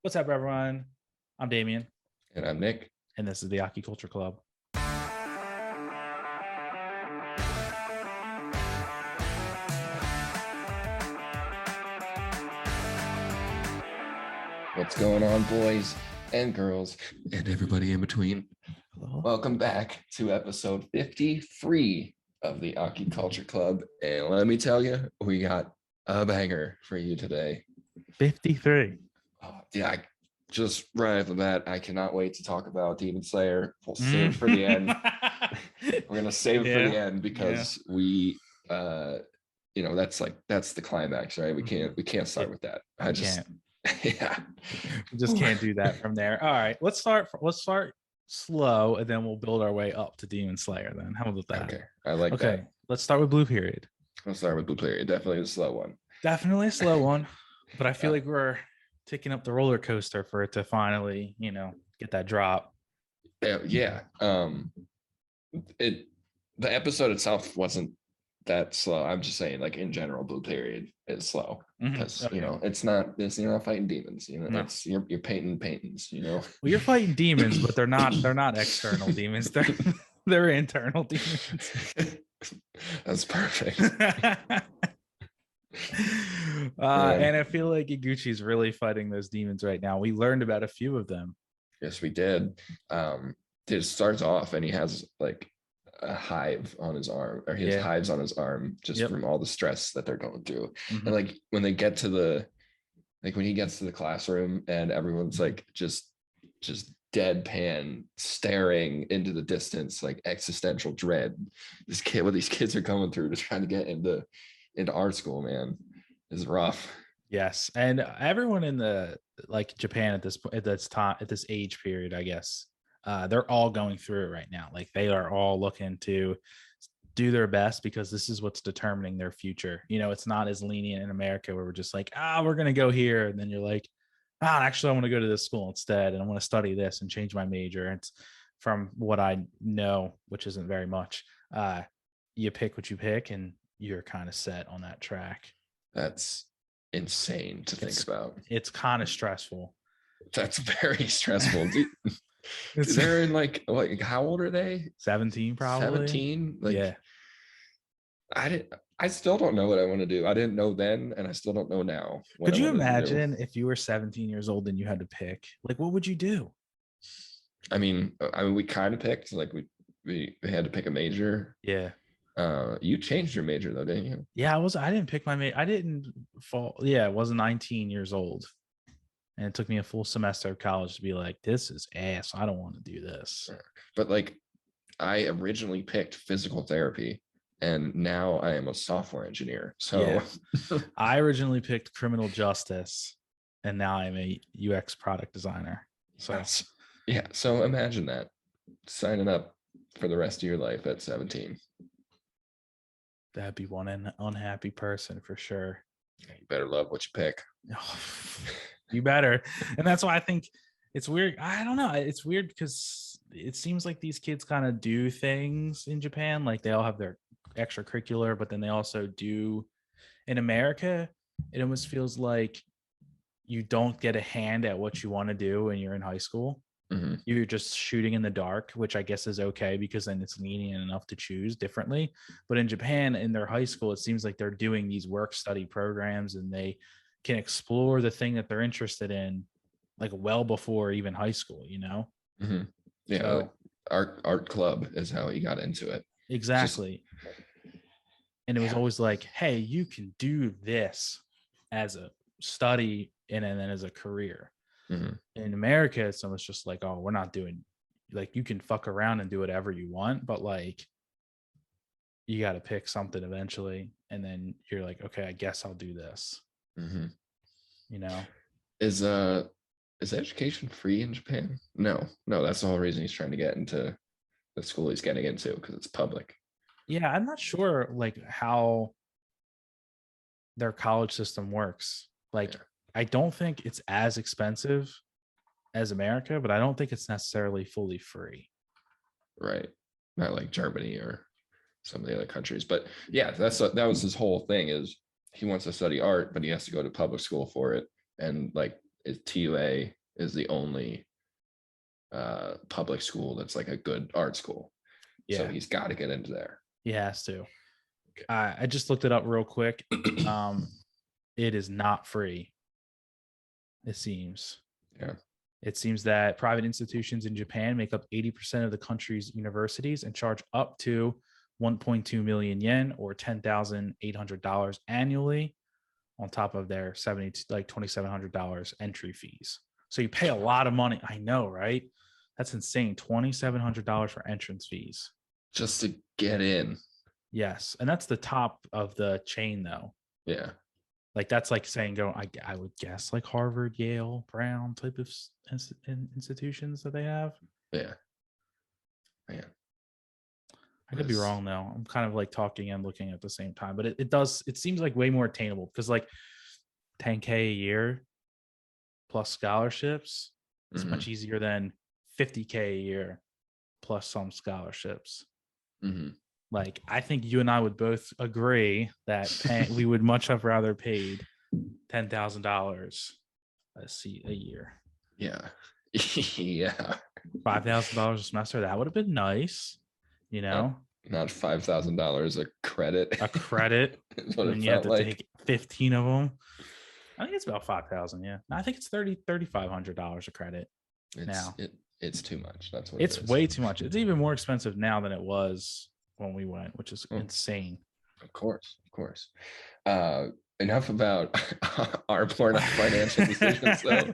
What's up, everyone? I'm Damien, And I'm Nick. and this is the Aki Culture Club. What's going on, boys and girls, and everybody in between? Hello. Welcome back to episode 53 of the Aki Culture Club. And let me tell you, we got a banger for you today. 53. Yeah, just right off the bat, I cannot wait to talk about Demon Slayer. We'll save it for the end. We're gonna save it for the end because that's the climax, right? We can't start with that. I just yeah. We just can't do that from there. All right, let's start slow, and then we'll build our way up to Demon Slayer. Then how about that? Okay, I like that. Okay, let's start with Blue Period. I'll start with Blue Period. Definitely a slow one. Definitely a slow one, but I feel like we're taking up the roller coaster for it to finally, get that drop. Yeah. The episode itself wasn't that slow. I'm just saying, like, in general, Blue Period is slow because it's not this. You're not fighting demons. That's you're painting paintings. Well, you're fighting demons, but they're not external demons. They're internal demons. That's perfect. And I feel like Iguchi's really fighting those demons right now. We learned about a few of them. Yes, we did. It starts off and he has like a hive on his arm, or he has hives on his arm just from all the stress that they're going through. And like when they get to when he gets to the classroom and everyone's like just deadpan staring into the distance, like existential dread. What these kids are going through to try to get into art school, man, is rough. Yes, and everyone in the Japan at this age period, I guess, they're all going through it right now. Like they are all looking to do their best because this is what's determining their future. It's not as lenient in America where we're just like, we're gonna go here, and then you're like, actually I want to go to this school instead, and I want to study this and change my major. It's from what I know, which isn't very much. You pick what you pick, and you're kind of set on that track. That's insane to think about. It's kind of stressful. That's very stressful. Dude, they're in like how old are they? 17 probably. 17? Yeah. I still don't know what I want to do. I didn't know then, and I still don't know now. Could you imagine if you were 17 years old and you had to pick? Like, what would you do? I mean, we kind of picked, like we had to pick a major. Yeah. You changed your major though, didn't you? Yeah, I didn't pick my major. I didn't fall. Yeah, I was 19 years old. And it took me a full semester of college to be like, this is ass. I don't want to do this. But like, I originally picked physical therapy, and now I am a software engineer. So I originally picked criminal justice, and now I'm a UX product designer. So so imagine that, signing up for the rest of your life at 17. That'd be one unhappy person for sure. You better love what you pick. You better. And that's why I think it's weird. I don't know. It's weird because it seems like these kids kind of do things in Japan. Like they all have their extracurricular, but then they also do in America. It almost feels like you don't get a hand at what you want to do when you're in high school. Mm-hmm. You're just shooting in the dark, which I guess is okay because then it's lenient enough to choose differently. But in Japan, in their high school, it seems like they're doing these work study programs and they can explore the thing that they're interested in like well before even high school, Mm-hmm. Yeah. So, art club is how he got into it. Exactly. And it was always like, hey, you can do this as a study and then as a career. Mm-hmm. In America, it's almost just like, oh, we're not doing, like, you can fuck around and do whatever you want, but like you got to pick something eventually, and then you're like, okay, I guess I'll do this. Mm-hmm. Is education free in Japan? No, that's the whole reason he's trying to get into the school he's getting into, because it's public. Yeah, I'm not sure like how their college system works. Like, I don't think it's as expensive as America, but I don't think it's necessarily fully free. Right. Not like Germany or some of the other countries. But yeah, that was his whole thing, is he wants to study art, but he has to go to public school for it. And like TUA is the only public school that's like a good art school. So he's got to get into there. He has to. Okay. I just looked it up real quick. It is not free. It seems. Yeah. It seems that private institutions in Japan make up 80% of the country's universities and charge up to 1.2 million yen or $10,800 annually on top of their $2,700 entry fees. So you pay a lot of money. I know, right? That's insane. $2,700 for entrance fees. Just to get in. Yes. And that's the top of the chain, though. Yeah. Like that's like saying I would guess like Harvard, Yale, Brown type of institutions that they have. Yeah. Man. I could be wrong though. I'm kind of like talking and looking at the same time, but it seems like way more attainable because like $10K a year plus scholarships is much easier than $50K a year plus some scholarships. Like I think you and I would both agree that we would much have rather paid $10,000 a year. Yeah. Yeah. $5,000 a semester. That would have been nice. You know, not $5,000 a credit. A credit. And you have to take 15 of them. I think it's about 5,000. Yeah. I think it's $3,500 a credit. It's too much. That's what it's way too much. It's even more expensive now than it was when we went, which is insane. Of course. Enough about our poor financial decisions, though.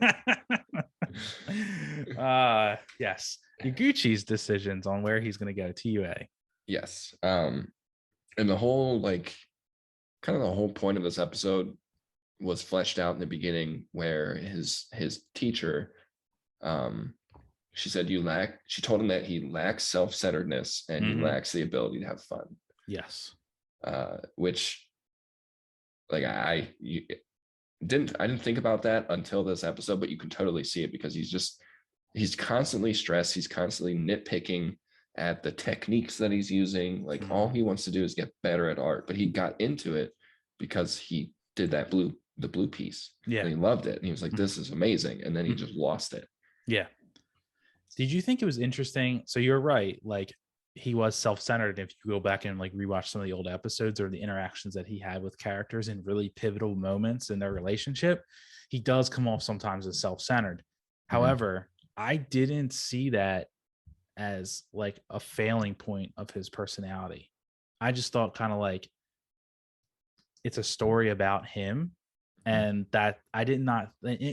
Yes, Yaguchi's decisions on where he's going to go to UA. Yes, and the whole kind of the whole point of this episode was fleshed out in the beginning, where his teacher, she said she told him that he lacks self-centeredness and he lacks the ability to have fun. Yes, which I didn't think about that until this episode, but you can totally see it because he's constantly stressed. He's constantly nitpicking at the techniques that he's using. Like all he wants to do is get better at art, but he got into it because he did the blue piece. Yeah. And he loved it. And he was like, this is amazing. And then he just lost it. Yeah. Did you think it was interesting? So you're right. Like he was self-centered. If you go back and like rewatch some of the old episodes or the interactions that he had with characters in really pivotal moments in their relationship, he does come off sometimes as self-centered. However, I didn't see that as like a failing point of his personality. I just thought kind of like it's a story about him, and that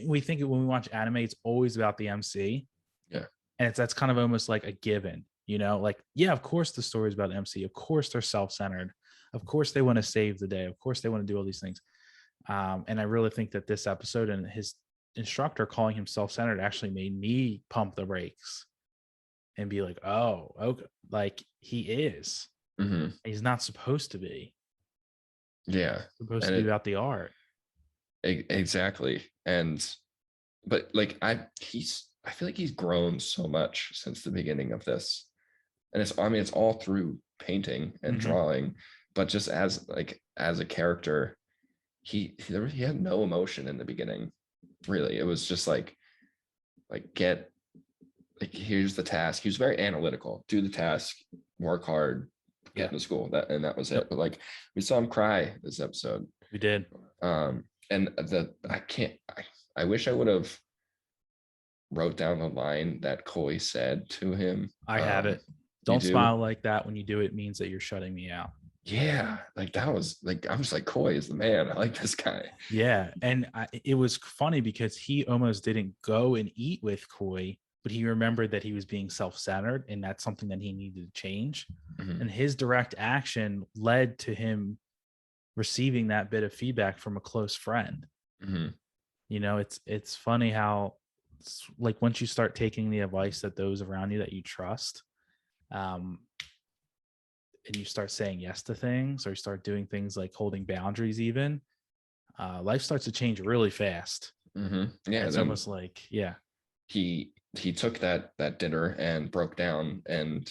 we think when we watch anime, it's always about the MC. Yeah. And that's kind of almost like a given, you know, like, yeah, of course the story is about MC. Of course they're self-centered. Of course they want to save the day. Of course they want to do all these things. And I really think that this episode and his instructor calling him self-centered actually made me pump the brakes and be like, oh, okay. Like he is. He's not supposed to be. Yeah. Supposed to be about the art. Exactly. But like I feel like he's grown so much since the beginning of this. And it's all through painting and drawing, but just as a character, he had no emotion in the beginning. Really. It was just here's the task. He was very analytical. Do the task, work hard, get into school. That was it. But we saw him cry this episode. We did. And I wish I would have wrote down the line that Koi said to him. I have it. Don't smile like that. When you do, it means that you're shutting me out. Yeah, that was I'm just like, Koi is the man. I like this guy. Yeah, and it was funny because he almost didn't go and eat with Koi, but he remembered that he was being self-centered, and that's something that he needed to change. And his direct action led to him receiving that bit of feedback from a close friend. You know, it's funny how like once you start taking the advice that those around you that you trust, and you start saying yes to things, or you start doing things like holding boundaries, even life starts to change really fast. Yeah, it's almost like, yeah, he took that dinner and broke down and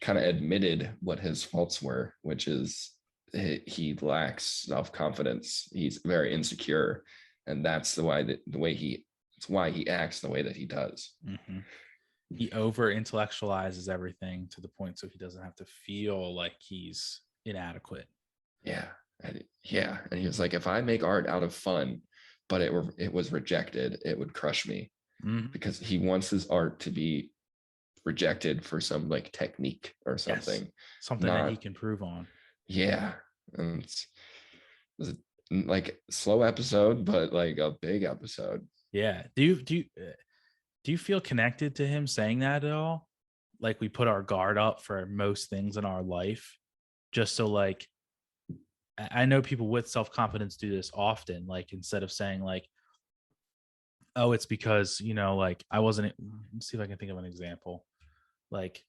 kind of admitted what his faults were, which is he lacks self-confidence. He's very insecure, and that's the way he it's why he acts the way that he does. Mm-hmm. He over intellectualizes everything to the point so he doesn't have to feel like he's inadequate. Yeah. And he was like, if I make art out of fun, but it was rejected, it would crush me. Mm-hmm. Because he wants his art to be rejected for some like technique or something. Yes. Something that he Not can prove on. Yeah. And it was a, like slow episode, but like a big episode. Yeah. Do you feel connected to him saying that at all? Like we put our guard up for most things in our life, just so like I know people with self-confidence do this often. Like instead of saying like, oh, it's because, like I wasn't, let's see if I can think of an example. Like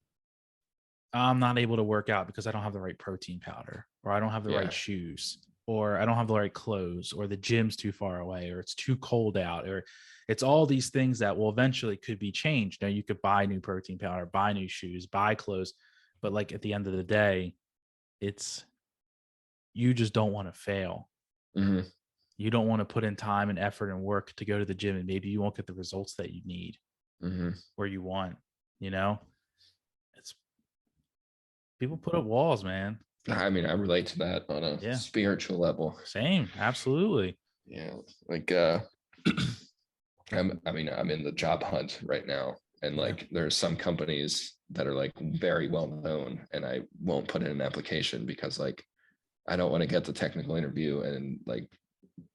I'm not able to work out because I don't have the right protein powder, or I don't have the right Yeah. shoes, or I don't have the right clothes, or the gym's too far away, or it's too cold out, or it's all these things that will eventually could be changed. Now you could buy new protein powder, buy new shoes, buy clothes, but like at the end of the day, it's you just don't want to fail. Mm-hmm. You don't want to put in time and effort and work to go to the gym, and maybe you won't get the results that you need Mm-hmm. or you want. You know, it's people put up walls, man. I mean, I relate to that on a Yeah, spiritual level. same, absolutely. Yeah. Like I'm in the job hunt right now. And Yeah. like there are some companies that are like very well known, and I won't put in an application because like I don't want to get the technical interview and like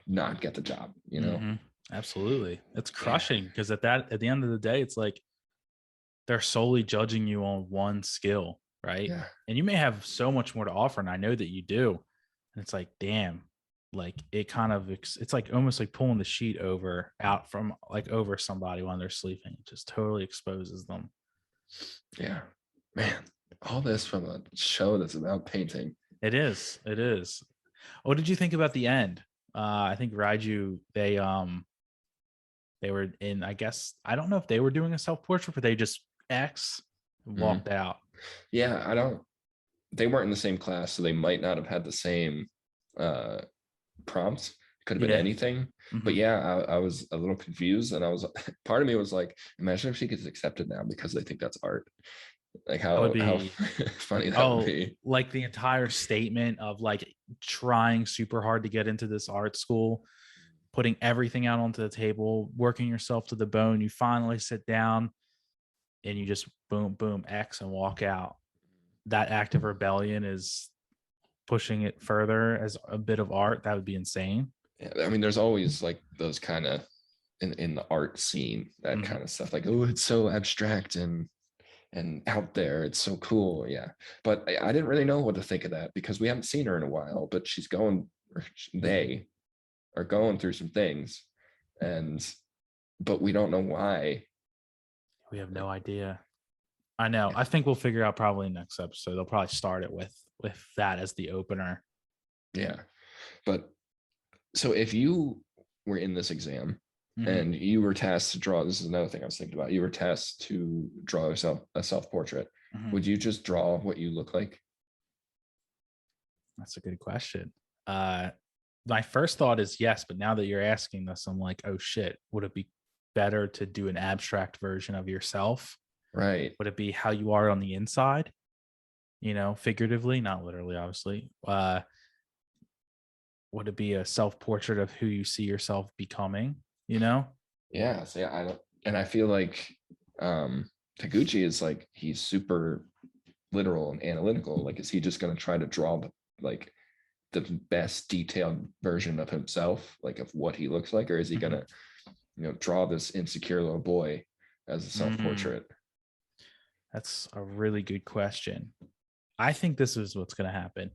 not get the job, you know? Mm-hmm. Absolutely. It's Yeah. crushing because at the end of the day, it's like they're solely judging you on one skill, right? Yeah. And you may have so much more to offer, and I know that you do. And it's like, damn, like it kind of it's like almost like pulling the sheet over out from like over somebody when they're sleeping. It just totally exposes them. Yeah. Man, all this from a show that's about painting. It is. It is. What did you think about the end? I think Raiju, they were in, I guess, I don't know if they were doing a self portrait, but they just X Mhm. walked out. Yeah, I don't they weren't in the same class, so they might not have had the same uh prompts. Could have been Yeah. anything. But Mm-hmm. yeah, I was a little confused, and I was part of me was like, imagine if she gets accepted now because they think that's art. Like That would how be, funny that would oh, be. like the entire statement of like trying super hard to get into this art school, putting everything out onto the table, working yourself to the bone. You finally sit down and you just boom, boom, X and walk out. That act of rebellion is pushing it further as a bit of art. That would be insane. Yeah, I mean, there's always like those kind of in the art scene, that Mm-hmm. kind of stuff. Like, oh, it's so abstract and out there. It's so cool. Yeah. But I didn't really know what to think of that because we haven't seen her in a while, but she's going, or they are going through some things. And, but we don't know why. We have no idea. I know. I think we'll figure out probably next episode. They'll probably start it with that as the opener. Yeah. But so if you were in this exam Mm-hmm. and you were tasked to draw, this is another thing I was thinking about. You were tasked to draw a self portrait. Mm-hmm. Would you just draw what you look like? That's a good question. My first thought is yes, but now that you're asking this, I'm like, oh shit, would it be better to do an abstract version of yourself? Right. Would it be how you are on the inside? Figuratively, not literally, obviously. Would it be a self portrait of who you see yourself becoming? You know? Yeah. So yeah, I don't, and I feel like Taguchi is like he's super literal and analytical. Like, is he just going to try to draw like the best detailed version of himself, like of what he looks like, or is he Mm-hmm. going to draw this insecure little boy as a self Mm, portrait? that's a really good question. I think this is what's going to happen.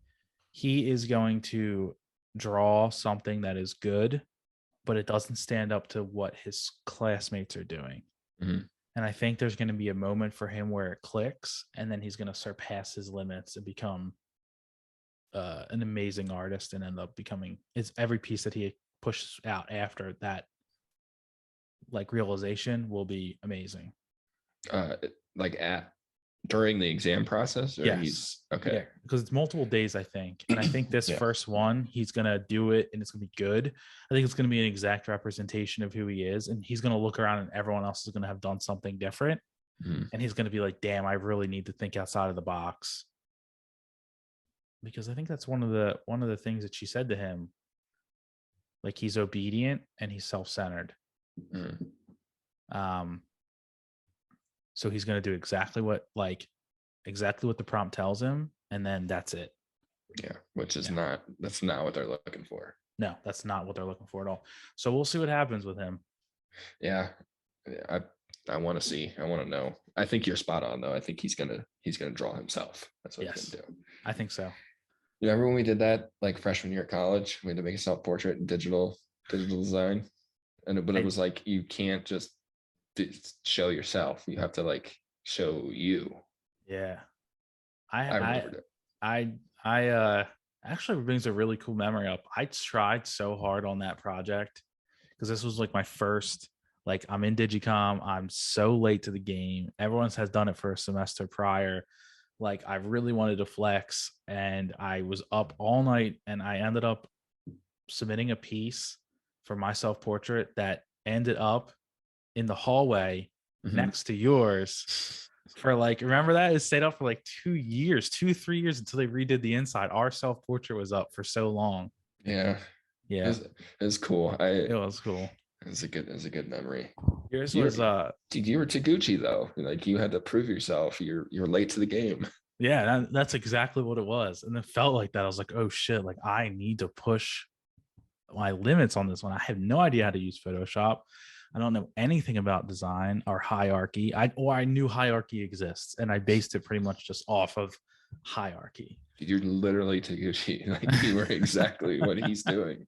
He is going to draw something that is good, but it doesn't stand up to what his classmates are doing. Mm-hmm. And I think there's going to be a moment for him where it clicks, and then he's going to surpass his limits and become an amazing artist and end up becoming every piece that he pushes out after that like realization will be amazing. Like at during the exam process, or Yes. he's okay? Yeah, because it's multiple days, I think. And I think this Yeah. first one, he's gonna do it and it's gonna be good. I think it's gonna be an exact representation of who he is. And he's gonna look around and everyone else is gonna have done something different. Mm. And he's gonna be like, damn, I really need to think outside of the box. Because I think that's one of the things that she said to him. Like he's obedient and he's self-centered. Mm. Um, so he's gonna do exactly what the prompt tells him, and then that's it. Yeah, which is that's not what they're looking for. No, that's not what they're looking for at all. So we'll see what happens with him. Yeah, I want to see. I want to know. I think you're spot on though. I think he's gonna draw himself. That's what he's gonna do. I think so. You remember when we did that like freshman year at college? We had to make a self portrait in digital design, but it was like you can't just show yourself. You have to like show you. Yeah. I remembered it. I actually brings a really cool memory up. I tried so hard on that project because this was like my first, like I'm in Digicom. I'm so late to the game. Everyone has done it for a semester prior. Like I really wanted to flex and I was up all night and I ended up submitting a piece for my self-portrait that ended up in the hallway next to yours for like, remember that? It stayed up for like 2 years, 3 years until they redid the inside. Our self-portrait was up for so long. Yeah. Yeah. It was cool. It was cool. It was a good memory. Yours was dude, you were Taguchi though. Like you had to prove yourself. You're late to the game. Yeah, that's exactly what it was. And it felt like that. I was like, oh shit, like I need to push my limits on this one. I have no idea how to use Photoshop. I don't know anything about design or hierarchy. I knew hierarchy exists, and I based it pretty much just off of hierarchy. You're literally Taguchi. Like you were exactly what he's doing.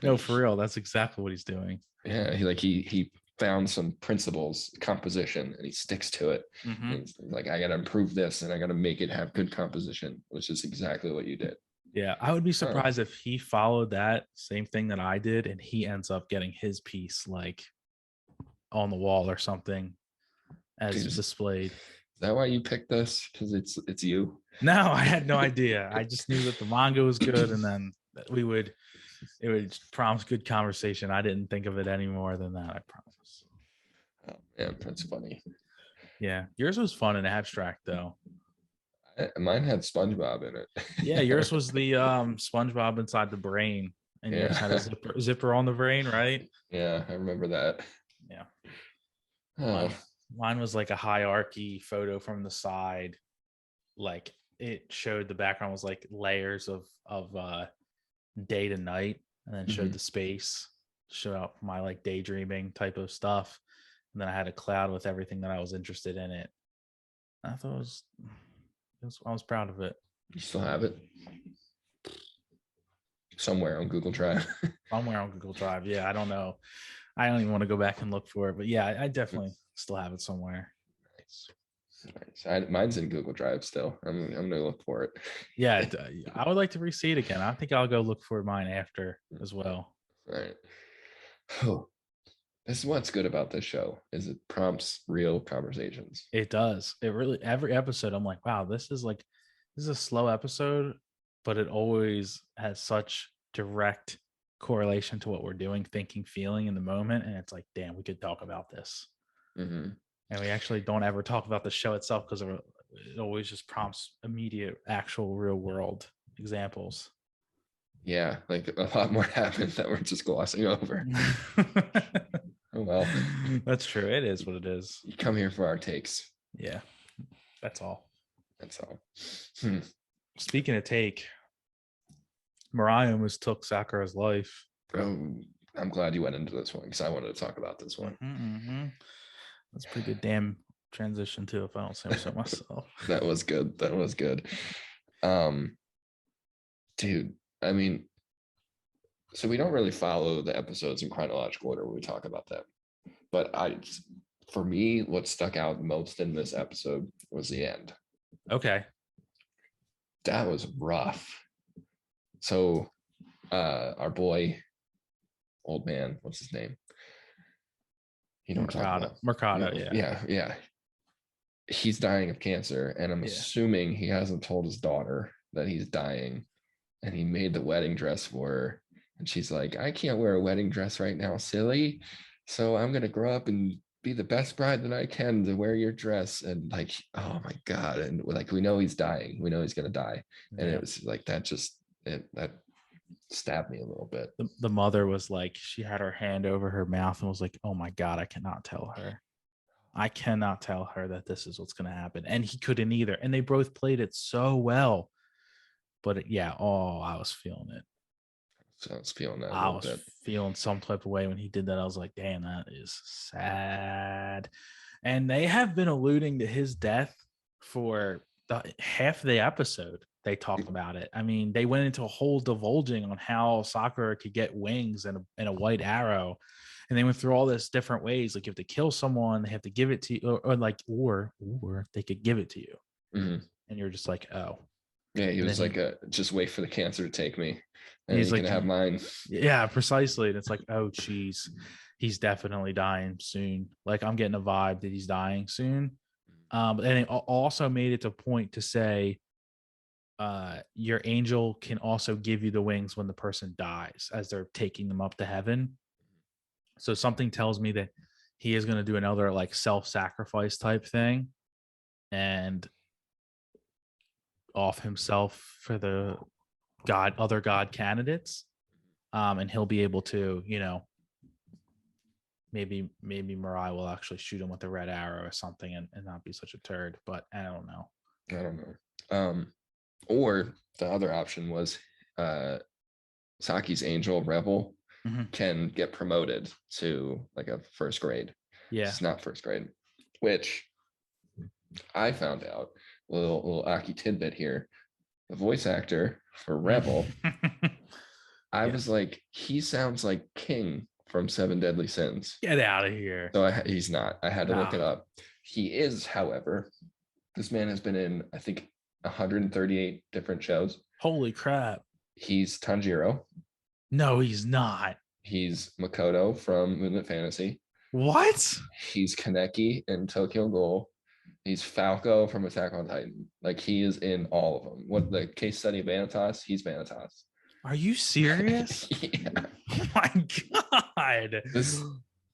No, for real, that's exactly what he's doing. Yeah, he found some principles, composition, and he sticks to it. Mm-hmm. He's like, I got to improve this, and I got to make it have good composition, which is exactly what you did. Yeah, I would be surprised if he followed that same thing that I did, and he ends up getting his piece like on the wall or something as displayed. Is that why you picked this? Because it's you? No, I had no idea. I just knew that the manga was good, and then it would prompt good conversation. I didn't think of it any more than that. I promise. Oh man, that's funny. Yeah, yours was fun and abstract though. Mine had SpongeBob in it. Yeah, yours was the SpongeBob inside the brain, and yours had a zipper on the brain, right? Yeah, I remember that. Yeah. Oh. Mine was like a hierarchy photo from the side, like it showed the background was like layers of day to night, and then showed the space, showed out my like daydreaming type of stuff, and then I had a cloud with everything that I was interested in it. I thought I was proud of it. You still have it somewhere on Google Drive? Somewhere on Google Drive. Yeah, I don't know. I don't even want to go back and look for it, but yeah, I definitely still have it somewhere. Nice. Mine's in Google Drive still. I'm gonna look for it. Yeah, I would like to re-see it again. I think I'll go look for mine after as well. All right. Oh, this is what's good about this show is it prompts real conversations. It does. It really, every episode I'm like, wow, this is a slow episode, but it always has such direct correlation to what we're doing, thinking, feeling in the moment. And it's like, damn, we could talk about this. And we actually don't ever talk about the show itself because it always just prompts immediate, actual, real world examples. Yeah, like a lot more happens that we're just glossing over. Oh well, that's true. It is what it is. You come here for our takes. Yeah, that's all. That's all. Speaking of take, Mariah almost took Sakura's life. Oh, I'm glad you went into this one because I wanted to talk about this one. That's a pretty good damn transition too, if I don't say so myself. That was good. Dude, I mean, so we don't really follow the episodes in chronological order when we talk about them. But for me, what stuck out most in this episode was the end. Okay. That was rough. So our boy, old man, what's his name? Mercado. Yeah. Yeah. he's dying of cancer, and I'm Yeah. assuming he hasn't told his daughter that he's dying, and he made the wedding dress for her, and she's like, I can't wear a wedding dress right now, silly. So I'm gonna grow up and be the best bride that I can to wear your dress. And like, oh my God. And like, we know he's dying. We know he's gonna die. And it Yeah. was like that stabbed me a little bit. The mother was like, she had her hand over her mouth and was like, oh my God, I cannot tell her. I cannot tell her that this is what's going to happen. And he couldn't either. And they both played it so well. But yeah, oh, I was feeling it. So I was feeling that a I little was bit. feeling some type of way when he did that. I was like, damn, that is sad. And they have been alluding to his death for half of the episode. They talked about it. I mean, they went into a whole divulging on how Sakura could get wings and a white arrow. And they went through all this different ways. Like, you have to kill someone, they have to give it to you, or they could give it to you. Mm-hmm. And you're just like, oh. Yeah, he And was like, just wait for the cancer to take me, and he's you can like, have mine. yeah, precisely. And it's like, oh, geez, he's definitely dying soon. Like, I'm getting a vibe that he's dying soon. And it also made it a point to say, your angel can also give you the wings when the person dies as they're taking them up to heaven. So something tells me that he is going to do another like self-sacrifice type thing and off himself for the other god candidates. And he'll be able to, maybe Mirai will actually shoot him with a red arrow or something and not be such a turd. But I don't know. I don't know. Or the other option was Saki's angel rebel can get promoted to like a first grade. Yeah. It's not first grade, which I found out. Little Aki tidbit here. The voice actor for Rebel, I was like, he sounds like King from Seven Deadly Sins. Get out of here. So he's not. I had to look it up. He is, however, this man has been in, I think, 138 different shows. Holy crap. He's Tanjiro. No, he's not. He's Makoto from Moonlit Fantasy. What? He's Kaneki in Tokyo Ghoul. He's Falco from Attack on Titan. Like, he is in all of them. What the case study of Vanitas? He's Vanitas. Are you serious? Yeah. Oh my God.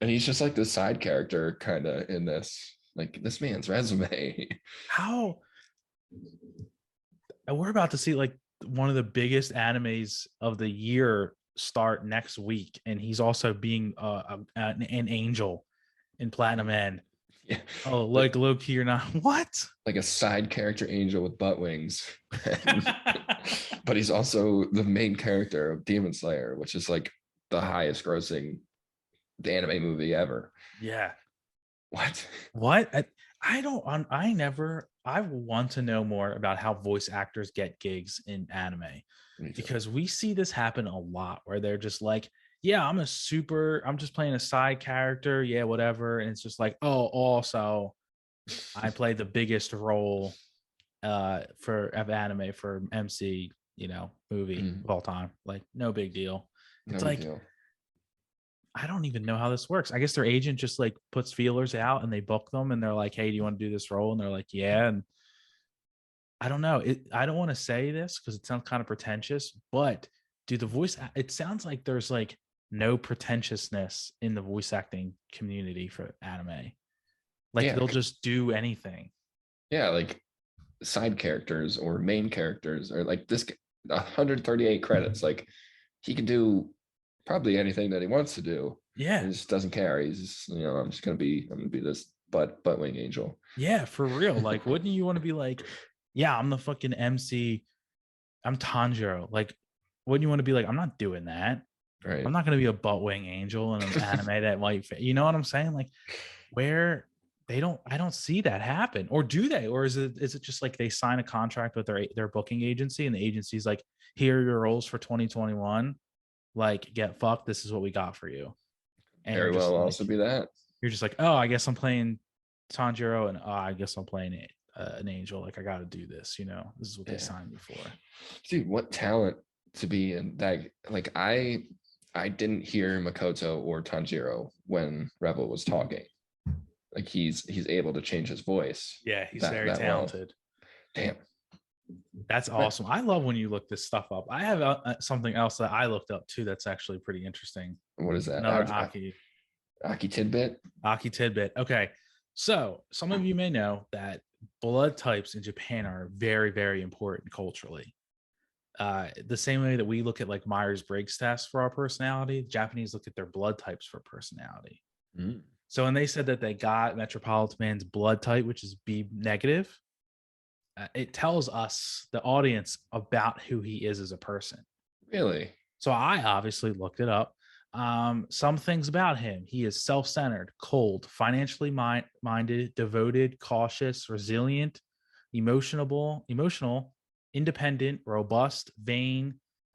And he's just like the side character kind of in this. Like, this man's resume. How? And we're about to see like one of the biggest animes of the year start next week, and he's also being an angel in Platinum End. Yeah. Oh, like low key or not? What? Like a side character angel with butt wings, but he's also the main character of Demon Slayer, which is like the highest grossing anime movie ever. Yeah. What? I don't. I want to know more about how voice actors get gigs in anime, because we see this happen a lot where they're just like, yeah, I'm just playing a side character. Yeah, whatever. And it's just like, oh, also I play the biggest role of anime for MC, movie of all time. Like, no big deal. It's like, I don't even know how this works. I guess their agent just like puts feelers out and they book them and they're like, hey, do you want to do this role? And they're like, yeah. And I don't know. I don't want to say this because it sounds kind of pretentious, but it sounds like there's like no pretentiousness in the voice acting community for anime. Like, they'll just do anything. Yeah, like side characters or main characters, or like this 138 credits. Like, he can do probably anything that he wants to do. Yeah. He just doesn't care. He's just, I'm gonna be this butt wing angel. Yeah, for real. Like, wouldn't you want to be like, yeah, I'm the fucking MC. I'm Tanjiro. Like, wouldn't you want to be like, I'm not doing that. Right. I'm not going to be a butt wing angel in an anime that might, you know what I'm saying? Like, where I don't see that happen. Or do they? Or is it just like they sign a contract with their booking agency and the agency's like, here are your roles for 2021. Like, get fucked. This is what we got for you. And very well also be that. You're just like, oh, I guess I'm playing Tanjiro, and I guess I'm playing an angel. Like, I got to do this. This is what they signed me for. Dude, what talent to be in that. Like, I didn't hear Makoto or Tanjiro when Rebel was talking. Like, like he's able to change his voice. Yeah, he's that very that well. talented. Damn. That's awesome. I love when you look this stuff up. I have something else that I looked up too that's actually pretty interesting. What is that? Another Aki tidbit. Aki tidbit. Okay. So some of you may know that blood types in Japan are very, very important culturally. The same way that we look at like Myers-Briggs tests for our personality, Japanese look at their blood types for personality. Mm. So when they said that they got Metropolitan Man's blood type, which is B negative, it tells us, the audience, about who he is as a person. Really? So I obviously looked it up. Some things about him: he is self-centered, cold, financially minded, devoted, cautious, resilient, emotional, independent, robust, vain,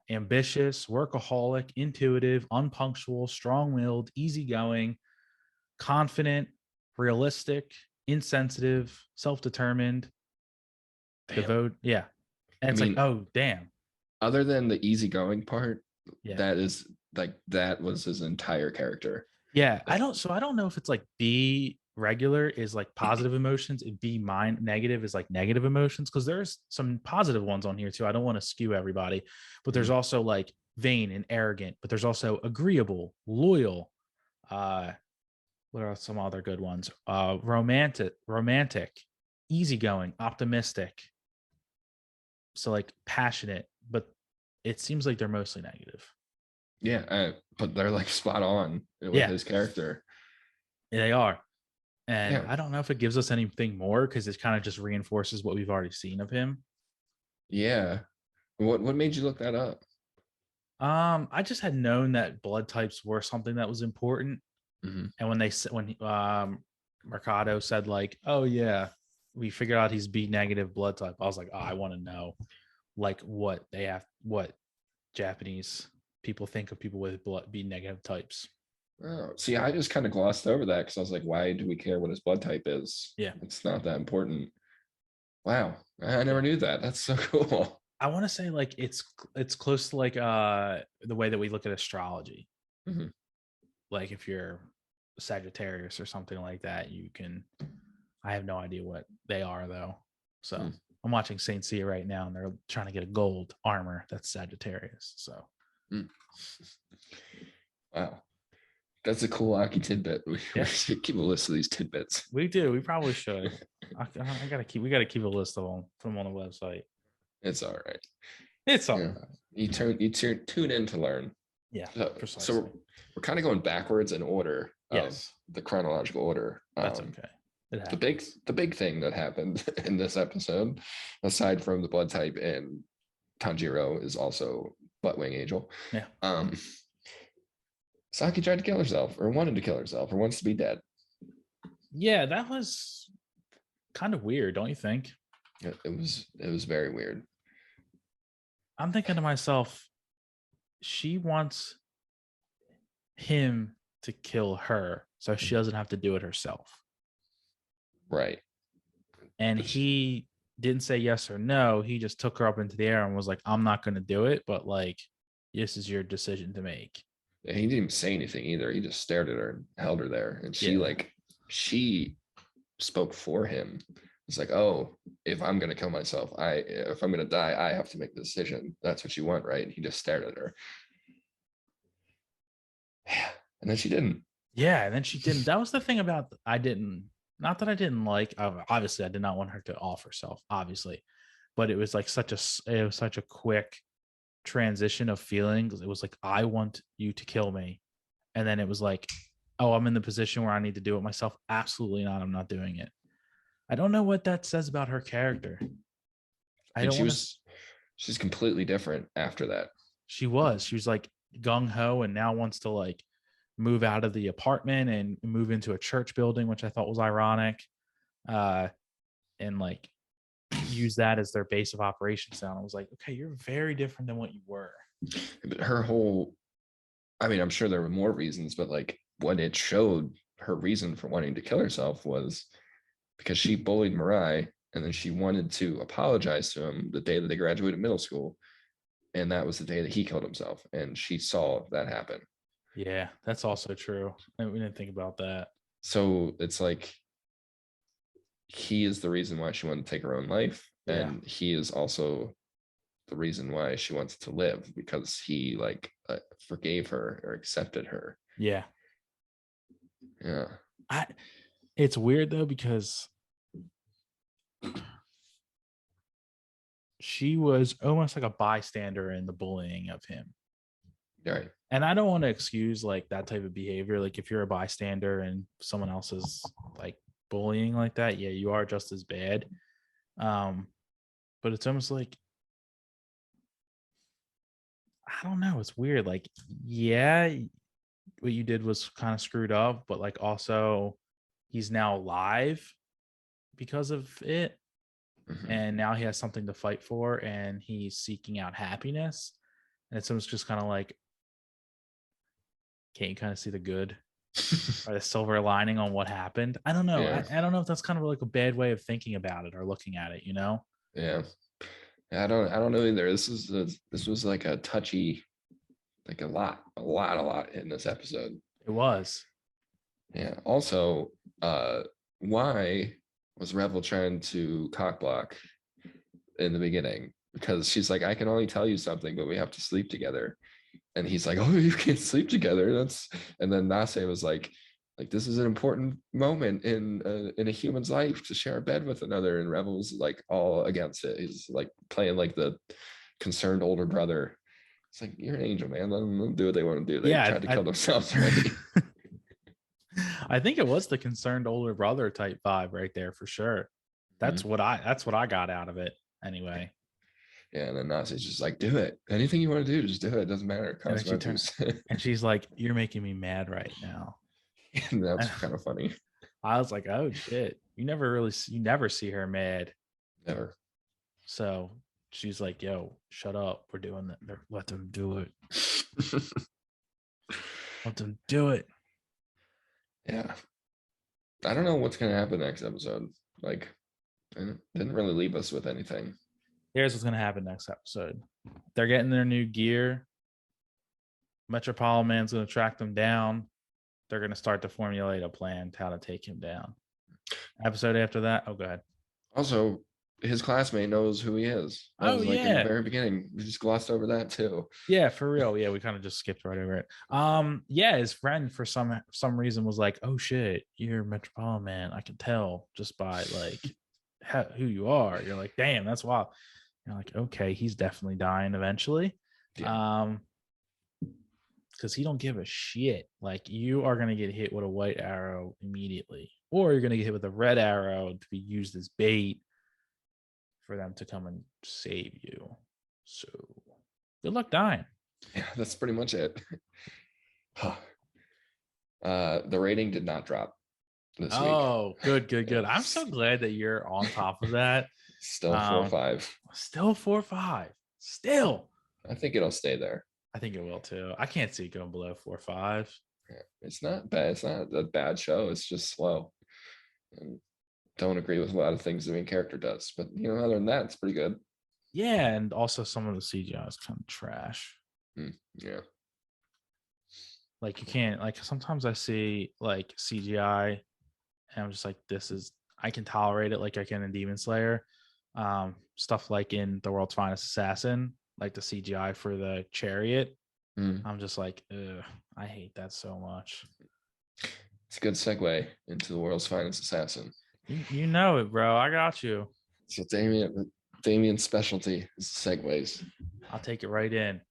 ambitious, workaholic, intuitive, unpunctual, strong-willed, easygoing, confident, realistic, insensitive, self-determined, devoted. Yeah. And it's like, oh, damn. Other than the easygoing part, Yeah. that is like, that was his entire character. Yeah. I don't know if it's like B regular is like positive emotions and B negative is like negative emotions, because there's some positive ones on here too. I don't want to skew everybody, but there's also like vain and arrogant, but there's also agreeable, loyal. What are some other good ones? Romantic, easygoing, optimistic. So like passionate, but it seems like they're mostly negative. Yeah, but they're like spot on with his character. Yeah, they are. And I don't know if it gives us anything more, because it kind of just reinforces what we've already seen of him. Yeah. What made you look that up? I just had known that blood types were something that was important. Mm-hmm. And when Mercado said like, oh yeah, we figured out he's B negative blood type, I was like, oh, I want to know like what Japanese people think of people with blood B negative types. Oh, see, I just kind of glossed over that because I was like, why do we care what his blood type is? Yeah, it's not that important. Wow, I never knew that. That's so cool. I want to say like it's close to like the way that we look at astrology. Mm-hmm. Like if you're Sagittarius or something like that, you can. I have no idea what they are though. So I'm watching Saint Seiya right now, and they're trying to get a gold armor that's Sagittarius. So wow, that's a cool Aki tidbit. We should keep a list of these tidbits. We do. We probably should. We got to keep a list of them, put them on the website. It's all right. It's all right. You tune in to learn. Yeah, so we're kind of going backwards in order of the chronological order. That's okay. The big thing that happened in this episode, aside from the blood type and Tanjiro, is also Buttwing Angel. Yeah. Saki tried to kill herself, or wanted to kill herself, or wants to be dead. Yeah, that was kind of weird, don't you think? It was very weird. I'm thinking to myself, she wants him to kill her so she doesn't have to do it herself. Right. And he didn't say yes or no. He just took her up into the air and was like, I'm not going to do it, but like, this is your decision to make. And he didn't even say anything either. He just stared at her and held her there. And she spoke for him. It's like, oh, if I'm going to kill myself, if I'm going to die, I have to make the decision. That's what you want, right? And he just stared at her. And then she didn't. Yeah, and then she didn't. That was the thing about not that I didn't like. Obviously, I did not want her to off herself, obviously, but it was like such a quick transition of feelings. It was like, I want you to kill me, and then it was like, oh, I'm in the position where I need to do it myself. Absolutely not. I'm not doing it. I don't know what that says about her character. She's completely different after that. She was like gung ho, and now wants to like move out of the apartment and move into a church building, which I thought was ironic, and like use that as their base of operations now. I was like, okay, you're very different than what you were. But her whole, I mean, I'm sure there were more reasons, but like what it showed, her reason for wanting to kill herself was because she bullied Mirai, and then she wanted to apologize to him the day that they graduated middle school. And that was the day that he killed himself. And she saw that happen. Yeah, that's also true. We didn't think about that. So it's like he is the reason why she wanted to take her own life, Yeah. and he is also the reason why she wants to live, because he like forgave her or accepted her. Yeah. Yeah. It's weird though, because she was almost like a bystander in the bullying of him. Right. And I don't want to excuse like that type of behavior. Like if you're a bystander and someone else is like bullying like that, yeah, you are just as bad. Um, but it's almost like, I don't know, it's weird. Like, yeah, what you did was kind of screwed up, but like also he's now alive because of it. Mm-hmm. And now he has something to fight for, and he's seeking out happiness. And it's almost just kind of like, can't you kind of see the good or the silver lining on what happened? I don't know. Yeah. I don't know if that's kind of like a bad way of thinking about it or looking at it, Yeah. I don't know either. This was like a touchy, like a lot in this episode. It was. Yeah. Also, why was Revel trying to cockblock in the beginning? Because she's like, I can only tell you something, but we have to sleep together. And he's like, oh, you can't sleep together. And then Nase was like this is an important moment in a human's life to share a bed with another. And Revel was like all against it. He's like playing like the concerned older brother. It's like, you're an angel, man. Let them do what they want to do. They Yeah. tried to kill themselves already. I think it was the concerned older brother type vibe right there for sure. That's what I got out of it anyway. Yeah, and then Nazi's just like, do it. Anything you want to do, just do it. It doesn't matter. And then she turned Consequences. and she's like, "You're making me mad right now." And that's And kind of funny. I was like, "Oh shit!" You never see her mad. Never. So she's like, "Yo, shut up. We're doing that. Let them do it. Let them do it." Yeah. I don't know what's gonna happen next episode. Like, it didn't really leave us with anything. Here's what's gonna happen next episode. They're getting their new gear. Metropolitan Man's gonna track them down. They're gonna start to formulate a plan to how to take him down. Episode after that. Oh, go ahead. Also, his classmate knows who he is. That Oh was like in the yeah. very beginning. We just glossed over that too. Yeah, for real. Yeah, we kind of just skipped right over it. Yeah, his friend for some reason was like, "Oh shit, you're Metropolitan Man. I can tell just by like who you are." You're like, "Damn, that's wild." You're like, "Okay, he's definitely dying eventually." Yeah. Because he don't give a shit. Like you are gonna get hit with a white arrow immediately, or you're gonna get hit with a red arrow to be used as bait for them to come and save you. So good luck dying. Yeah, that's pretty much it. The rating did not drop this week. Oh, good. I'm so glad that you're on top of that. Still 4.5. Still 4.5. Still. I think it'll stay there. I think it will too. I can't see it going below 4.5. Yeah, it's not bad. It's not a bad show. It's just slow. And don't agree with a lot of things the main character does. But other than that, it's pretty good. Yeah, and also some of the CGI is kind of trash. Yeah. Like you can't like sometimes I see like CGI and I'm just like, I can tolerate it like I can in Demon Slayer. Stuff like in The World's Finest Assassin, like the CGI for the chariot. I'm just like, I hate that so much. It's a good segue into The World's Finest Assassin. You know it, bro. I got you. So Damien's specialty is segues. I'll take it right in.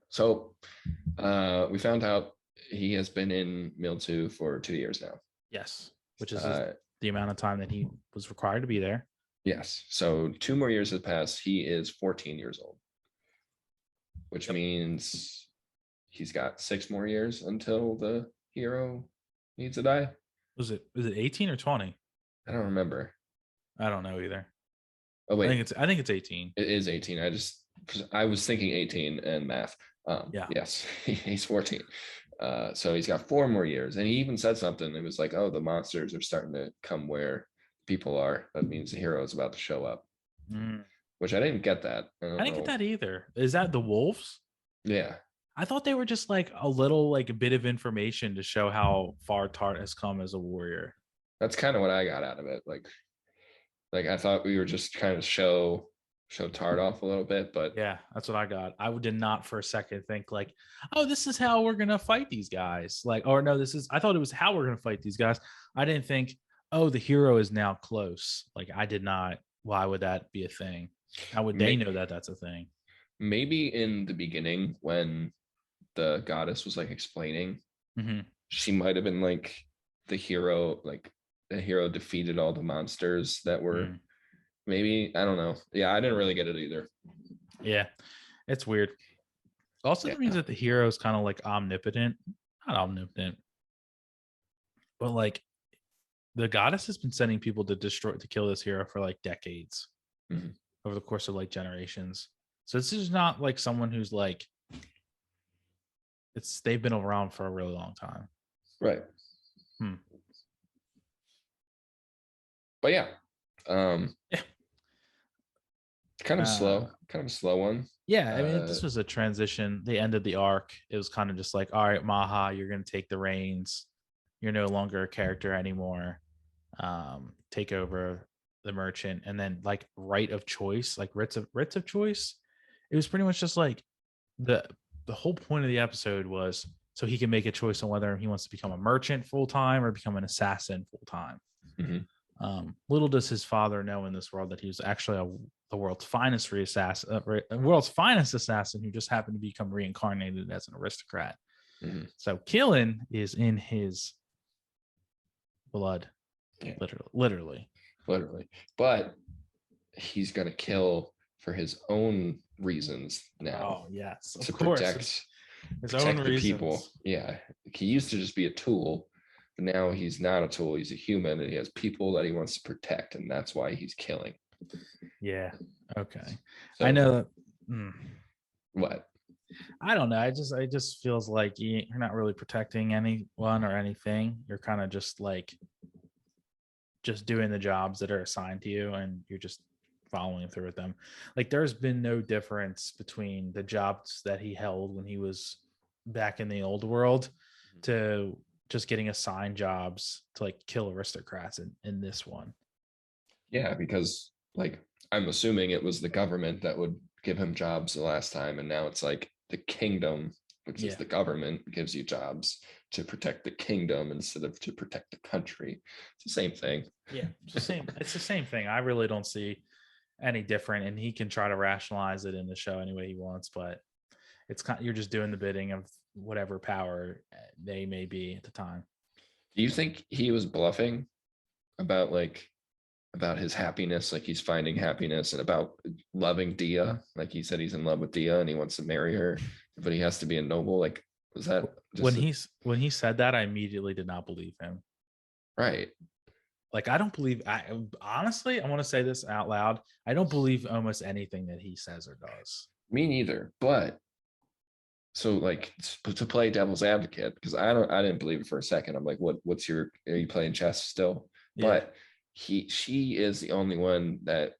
So we found out he has been in Mill 2 for 2 years now. Yes, which is the amount of time that he was required to be there. Yes. So 2 more years have passed. He is 14 years old, which means he's got 6 more years until the hero needs to die. Was it 18 or 20? I don't remember. I don't know either. Oh wait, I think it's 18. It is 18. I was thinking 18 and math. Yeah. Yes, he's 14. So he's got 4 more years, and he even said something. It was like, "Oh, the monsters are starting to come where people are. That means the hero is about to show up." Which I didn't get that. I didn't get that either. Is that the wolves? Yeah. I thought they were just like a little like a bit of information to show how far Tart has come as a warrior. That's kind of what I got out of it. Like I thought we were just kind of show Tard off a little bit, but Yeah, that's what I got. I did not for a second think like, oh, this is how we're gonna fight these guys. Like, or no, this is. I thought it was how we're gonna fight these guys. I didn't think, oh, the hero is now close. Like, I did not. Why would that be a thing? How would they know that that's a thing? maybe in the beginning when the goddess was like explaining, Mm-hmm. she might have been like the hero defeated all the monsters that were Mm. maybe, I don't know. Yeah, I didn't really get it either. Yeah, it's weird. Also, Yeah. that means that the hero is kind of like omnipotent, not omnipotent, but like the goddess has been sending people to kill this hero for like decades Mhm. over the course of like generations. So this is not like someone who's like they've been around for a really long time. Right. Hmm. But yeah, Yeah. kind of Uh, slow, kind of a slow one. yeah, I mean, this was a transition. They ended the arc. It was kind of just like, all right, Maha, you're going to take the reins. You're no longer a character anymore. Take over the merchant, and then like right of choice, like writs of choice. It was pretty much just like the the whole point of the episode was so he can make a choice on whether he wants to become a merchant full time or become an assassin full time. Mhm. Little does his father know in this world that he was actually the world's finest world's finest assassin who just happened to become reincarnated as an aristocrat. Mhm. So killing is in his blood, Yeah, literally. literally. But he's gonna kill for his own reasons now Oh yes, of to course, his own protect the people. reasons. Yeah, he used to just be a tool, but now he's not a tool. He's a human, and he has people that he wants to protect, and that's why he's killing. Yeah. Okay. I So know that. what? I don't know. It just feels like you're not really protecting anyone or anything. You're kind of just like just doing the jobs that are assigned to you, and you're just following through with them. Like there's been no difference between the jobs that he held when he was back in the old world to just getting assigned jobs to like kill aristocrats in this one. Yeah, because like I'm assuming it was the government that would give him jobs the last time, and now it's like the kingdom, which is Yeah. the government, gives you jobs to protect the kingdom instead of to protect the country. It's the same thing. Yeah. It's the same. It's the same thing. I really don't see any different, and he can try to rationalize it in the show any way he wants, but it's kind you're just doing the bidding of whatever power they may be at the time. Do you think he was bluffing about about his happiness, like he's finding happiness, and about loving Dia? Like he said he's in love with Dia and he wants to marry her, but he has to be a noble. Like, was that when just when he said that, I immediately did not believe him. right? Like I don't believe I honestly, I want to say this out loud. I don't believe almost anything that he says or does. Me neither. But so like to play devil's advocate, because I didn't believe it for a second. I'm like, what's your, are you playing chess still? Yeah. But she is the only one that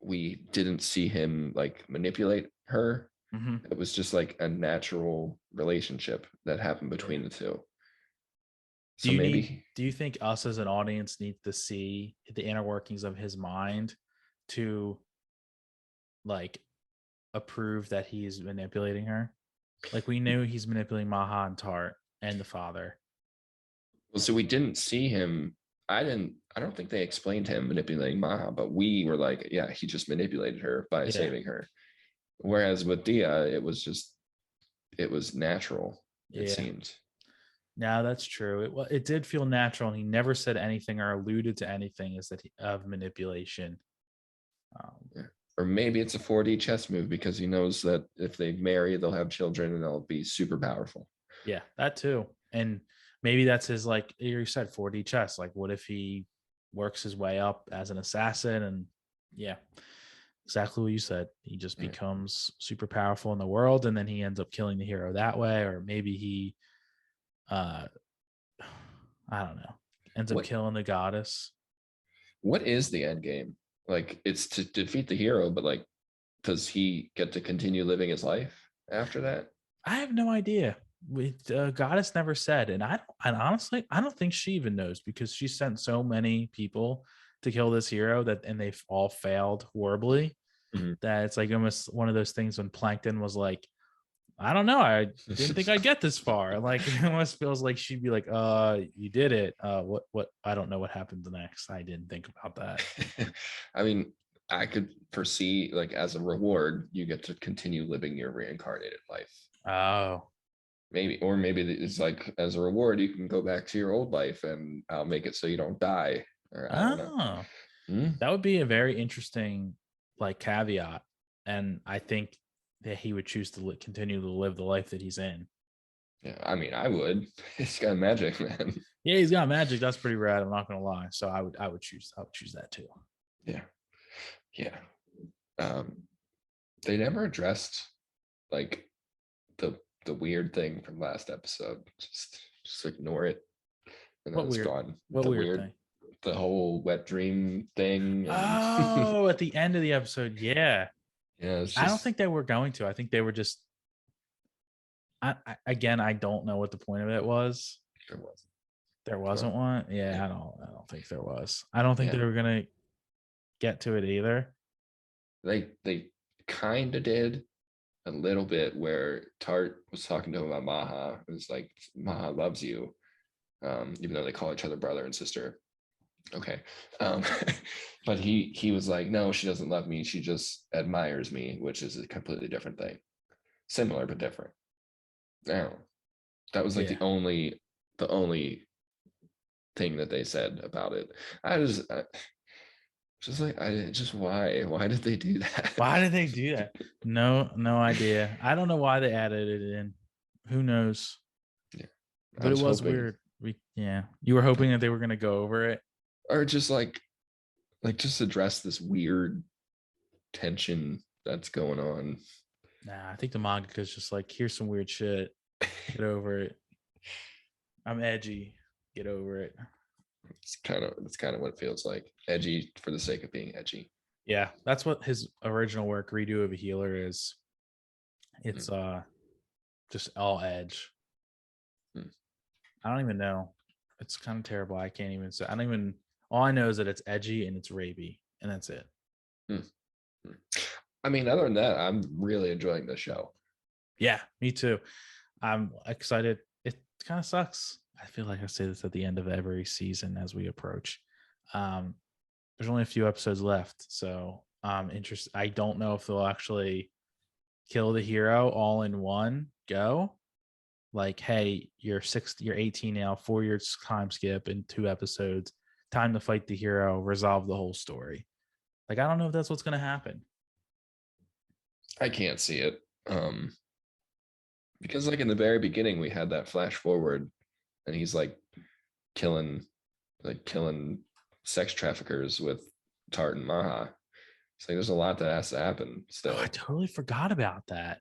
we didn't see him like manipulate her. Mm-hmm. It was just like a natural relationship that happened Yeah. between the two. Do So you need maybe, do you think us as an audience need to see the inner workings of his mind to like approve that he's manipulating her? Like we knew he's manipulating Maha and Tart and the father. well, so we didn't see him. I don't think they explained him manipulating Maha, but we were like, yeah, he just manipulated her by Yeah. saving her. Whereas with Dia, it was natural, it Yeah. seemed. No, that's true. It did feel natural, and he never said anything or alluded to anything as of manipulation. Um, Yeah. Or maybe it's a 4D chess move because he knows that if they marry, they'll have children and they'll be super powerful. yeah, that too. And maybe that's his like you said 4D chess. Like, what if he works his way up as an assassin? And yeah, exactly what you said. He just Yeah. becomes super powerful in the world, and then he ends up killing the hero that way, or maybe he, uh, I don't know, ends up What killing the goddess. what is the end game? Like it's to defeat the hero, but like does he get to continue living his life after that? I have no idea. Goddess never said, and honestly, I don't think she even knows because she sent so many people to kill this hero and they've all failed horribly. Mhm. That it's like almost one of those things when Plankton was like, I don't know, I didn't think I'd get this far. Like it almost feels like she'd be like, you did it. What I don't know what happened next. I didn't think about that. I mean, I could foresee like as a reward, you get to continue living your reincarnated life. Oh. Maybe it's like as a reward, you can go back to your old life and I'll make it so you don't die. Or I don't know. Oh. Hmm? That would be a very interesting like caveat. And I think that he would choose to continue to live the life that he's in. Yeah, I mean, I would. It's got magic, man. Yeah, he's got magic. That's pretty rad. I'm not gonna lie. So I would choose that too. Yeah, yeah. Um, they never addressed like the weird thing from last episode. Just ignore it, and then What it's weird? gone. What The weird weird, thing? the whole wet dream thing, and Oh, at the end of the episode, yeah. yeah, it's I don't just think they were going to. I think they were just. Again, I don't know what the point of it was. there was. There wasn't one. Yeah, Yeah, I don't think there was. I don't think yeah. they were gonna get to it either. They kind of did a little bit where Tart was talking to him about Maha. It was like Maha loves you, even though they call each other brother and sister. Okay, um, but he was like, no, she doesn't love me. She just admires me, which is a completely different thing. Similar but different. Now, that was like Yeah. the only thing that they said about it. I just like I just why did they do that? Why did they do that? No idea. I don't know why they added it in. Who knows? Yeah, I But it was was hoping, weird. Yeah. You were hoping that they were gonna go over it. or just like just address this weird tension that's going on. Nah, I think the manga is just like, here's some weird shit. Get over it. I'm edgy. Get over it. It's kind of what it feels like. Edgy for the sake of being edgy. Yeah, that's what his original work, Redo of a Healer, is. It's Mm. just all edge. Mm. I don't even know. It's kind of terrible. I can't even say. I don't even. All I know is that it's edgy and it's rapey, and that's it. Mm. Mm. I mean, other than that, I'm really enjoying the show. Yeah, me too. I'm excited. It kind of sucks. I feel like I say this at the end of every season as we approach. Um, there's only a few episodes left, so I'm interested. I don't know if they'll actually kill the hero all in one go. Like, hey, you're 18 now, 4 years time skip in 2 episodes. Time to fight the hero, resolve the whole story. Like, I don't know if that's what's gonna happen. I can't see it. Because like in the very beginning, we had that flash forward, and he's killing sex traffickers with Tart and Maha. It's like there's a lot that has to happen Oh, I still. totally forgot about that.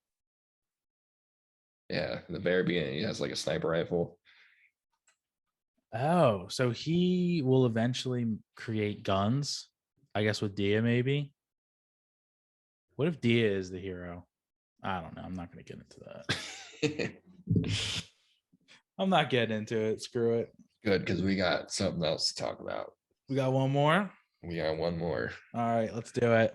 Yeah, in the very beginning, he has like a sniper rifle. Oh, so he will eventually create guns, I guess, with Dia, maybe. What if Dia is the hero? I don't know. I'm not going to get into that. I'm not getting into it. Screw it. Good, because we got something else to talk about. We got one more. We got one more. All right, let's do it.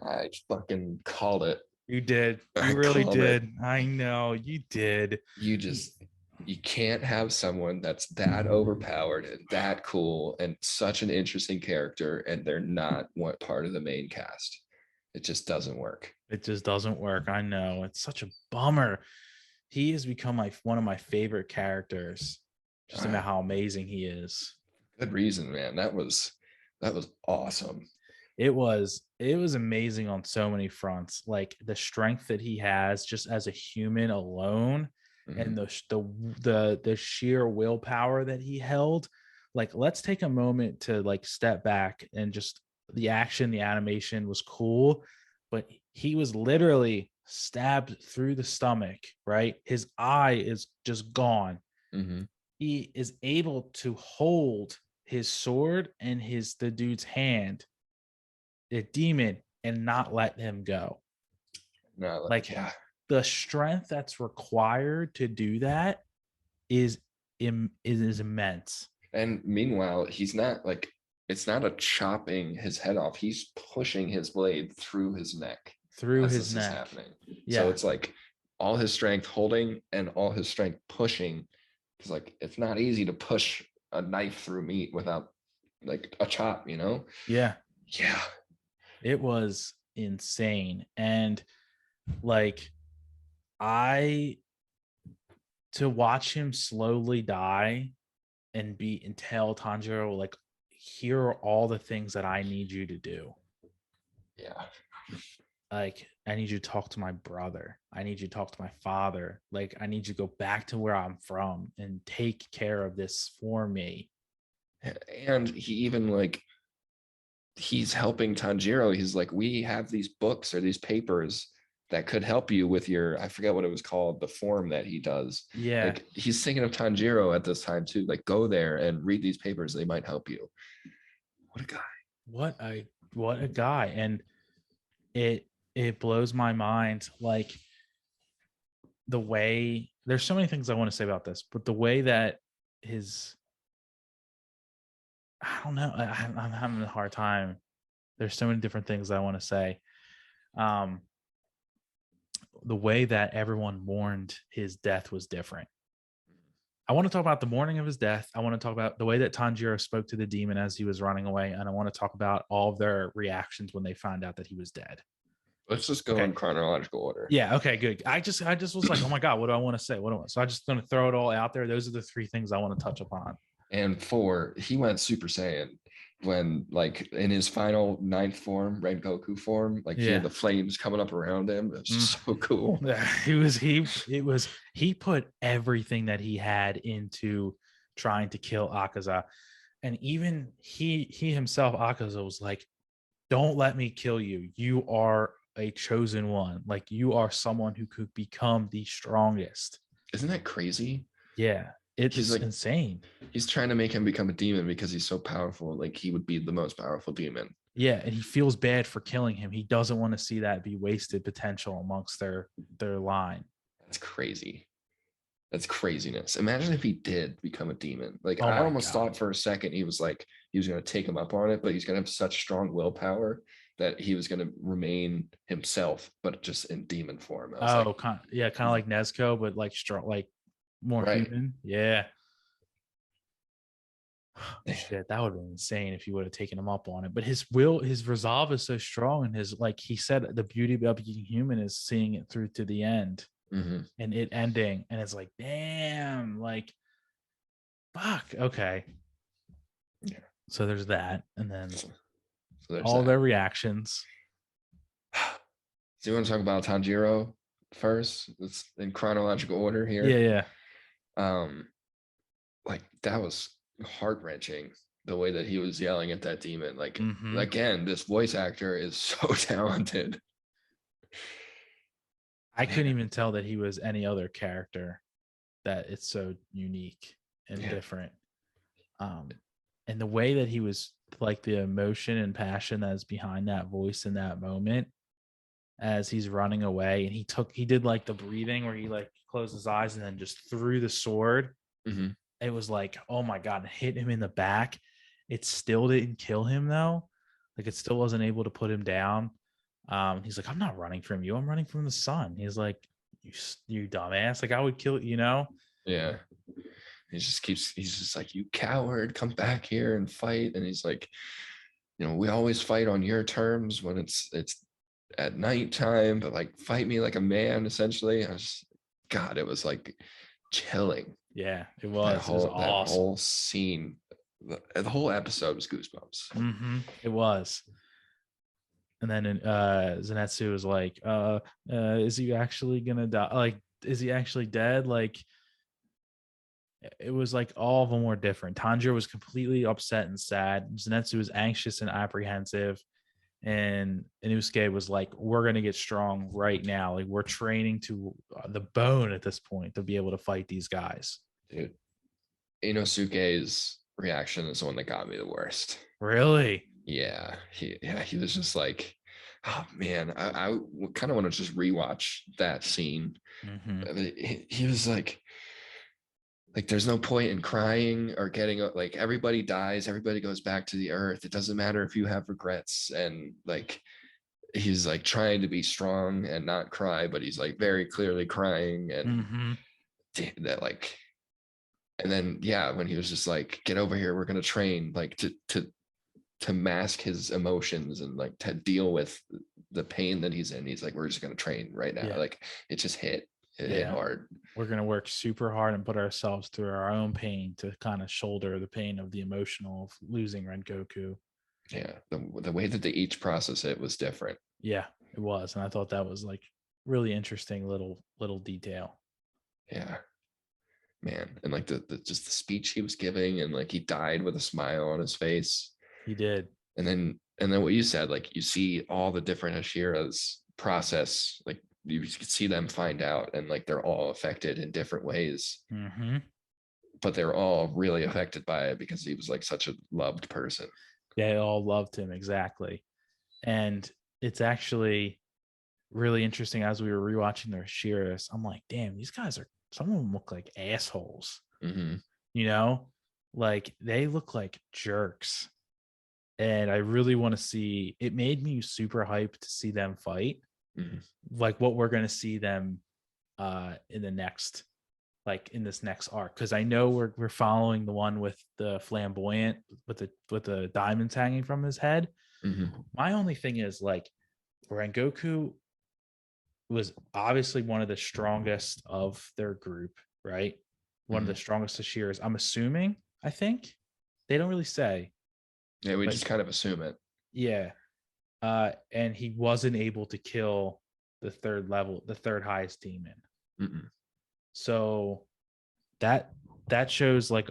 I fucking called it. You did. I You really called it. did. I know you did. You can't have someone that's that overpowered and that cool and such an interesting character, and they're not one part of the main cast. It just doesn't work. It just doesn't work. I know. It's such a bummer. He has become one of my favorite characters. Just about how amazing he is. Good reason, man. That was awesome. It was amazing on so many fronts. Like the strength that he has just as a human alone, Mm-hmm. and the sheer willpower that he held. Like, let's take a moment to like step back and just the action, the animation was cool, but he was literally stabbed through the stomach, right? His eye is just gone. Mm-hmm. He is able to hold his sword and the dude's hand, the demon, and not let him go. No, Like, yeah. the strength that's required to do that is is immense. And meanwhile, he's not like, it's not a chopping his head off. He's pushing his blade through his neck Through as his this is neck. happening. So Yeah. it's like all his strength holding and all his strength pushing. Because like it's not easy to push a knife through meat without like a chop, you know? Yeah. Yeah. It was insane. And like I to watch him slowly die and tell Tanjiro, like, here are all the things that I need you to do. Yeah. Like, I need you to talk to my brother. I need you to talk to my father. Like, I need you to go back to where I'm from and take care of this for me. And he even like, he's helping Tanjiro. He's like, we have these books or these papers that could help you with your, I forget what it was called, the form that he does. Yeah. Like he's thinking of Tanjiro at this time too. Like go there and read these papers. They might help you. What a guy. What a guy. And it blows my mind. Like the way there's so many things I want to say about this, but the way that his I don't know. I'm having a hard time. There's so many different things I want to say. Um, the way that everyone mourned his death was different. I want to talk about the morning of his death. I want to talk about the way that Tanjiro spoke to the demon as he was running away, and I want to talk about all of their reactions when they found out that he was dead. Let's just go Okay. in chronological order. Yeah. Okay. Good. I just was like, oh my god, what do I want to say? What do I want? So I just going to throw it all out there. Those are the three things I want to touch upon. And 4, he went Super Saiyan when like in his final 9th form, Red Goku form, like he had the flames coming up around him. It's so cool. He put everything that he had into trying to kill Akaza. And even he himself, Akaza, was like, don't let me kill you. You are a chosen one. Like you are someone who could become the strongest. Isn't that crazy? Yeah. It's like insane. He's trying to make him become a demon because he's so powerful. Like he would be the most powerful demon. Yeah, and he feels bad for killing him. He doesn't want to see that be wasted potential amongst their line. That's crazy. That's craziness. Imagine if he did become a demon. Like oh I almost God. thought for a second he was going to take him up on it, but he's going to have such strong willpower that he was going to remain himself, but just in demon form. I was kind of like Nezuko, but like strong, like more human. Yeah. Shit, that would have been insane if you would have taken him up on it. But his resolve is so strong, and his like he said, the beauty about being human is seeing it through to the end, and it ending, and it's like, damn, like, fuck, okay. Yeah. So there's that, and then there's all their reactions. So you want to talk about Tanjiro first? It's in chronological order here. Yeah. Like that was heart-wrenching the way that he was yelling at that demon. Like again, this voice actor is so talented. I couldn't even tell that he was any other character, that it's so unique and different. And the way that he was, like the emotion and passion that is behind that voice in that moment as he's running away, and he did like the breathing where he like closed his eyes and then just threw the sword. It was like, oh my God, it hit him in the back. It still didn't kill him though. Like it still wasn't able to put him down. He's like, I'm not running from you. I'm running from the sun. He's like, you dumbass. Like I would kill you, know? Yeah. He's just like, you coward, come back here and fight. And he's like, we always fight on your terms when it's at nighttime, but like fight me like a man, essentially. God, it was like chilling. Yeah, it was. It was awesome. That whole scene, the whole episode was goosebumps. It was. And then Zenitsu was like, is he actually gonna die? Like, is he actually dead? Like, it was like all of them were different. Tanjiro was completely upset and sad. Zenitsu was anxious and apprehensive. And Inosuke was like, we're going to get strong right now. Like, we're training to the bone at this point to be able to fight these guys. Dude, Inosuke's reaction is the one that got me the worst. Really? Yeah. He was just like, Oh man, I kind of want to just rewatch that scene. He was like there's no point in crying or getting, like, everybody dies, everybody goes back to the earth, it doesn't matter if you have regrets. And like he's like trying to be strong and not cry, but he's like very clearly crying. And that, like, and then yeah, when he was just like, get over here, we're gonna train, like to mask his emotions and like to deal with the pain that he's in. He's like, we're just gonna train right now. Yeah. Like it just hit hard. We're going to work super hard and put ourselves through our own pain to kind of shoulder the pain of the emotional of losing Rengoku. Yeah, the way that they each process it was different. Yeah, it was. And I thought that was like really interesting little detail. Yeah, man. And like the just the speech he was giving, and like he died with a smile on his face. He did. And then what you said, like you see all the different Hashiras process, like you could see them find out, and like they're all affected in different ways. But they're all really affected by it because he was like such a loved person. They all loved him, exactly. And it's actually really interesting as we were rewatching their Hashiras. I'm like, damn, these guys are, some of them look like assholes. You know, like they look like jerks. And I really want to see, it made me super hyped to see them fight. Like what we're going to see them in the next, like in this next arc, because I know we're following the one with the flamboyant with the diamonds hanging from his head. My only thing is, like, Rengoku was obviously one of the strongest of their group, right? One of the strongest Hashiras, I'm assuming. I think they don't really say. Yeah, we just kind of assume it. Yeah. And he wasn't able to kill the third highest demon. So that shows, like,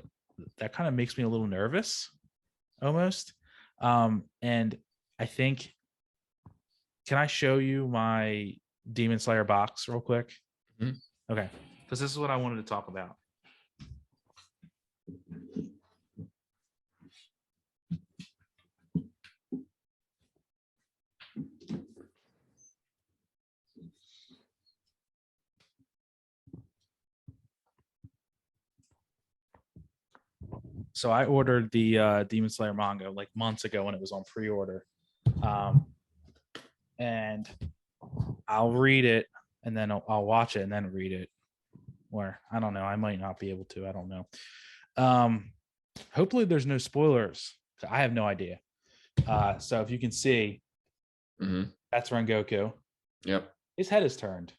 that kind of makes me a little nervous almost. And I think, can I show you my Demon Slayer box real quick? Okay, because this is what I wanted to talk about. So I ordered the Demon Slayer manga like months ago when it was on pre-order. And I'll read it and then I'll watch it and then read it. Or I don't know, I might not be able to. I don't know. Hopefully there's no spoilers. I have no idea. So if you can see, that's Rengoku. Yep. His head is turned.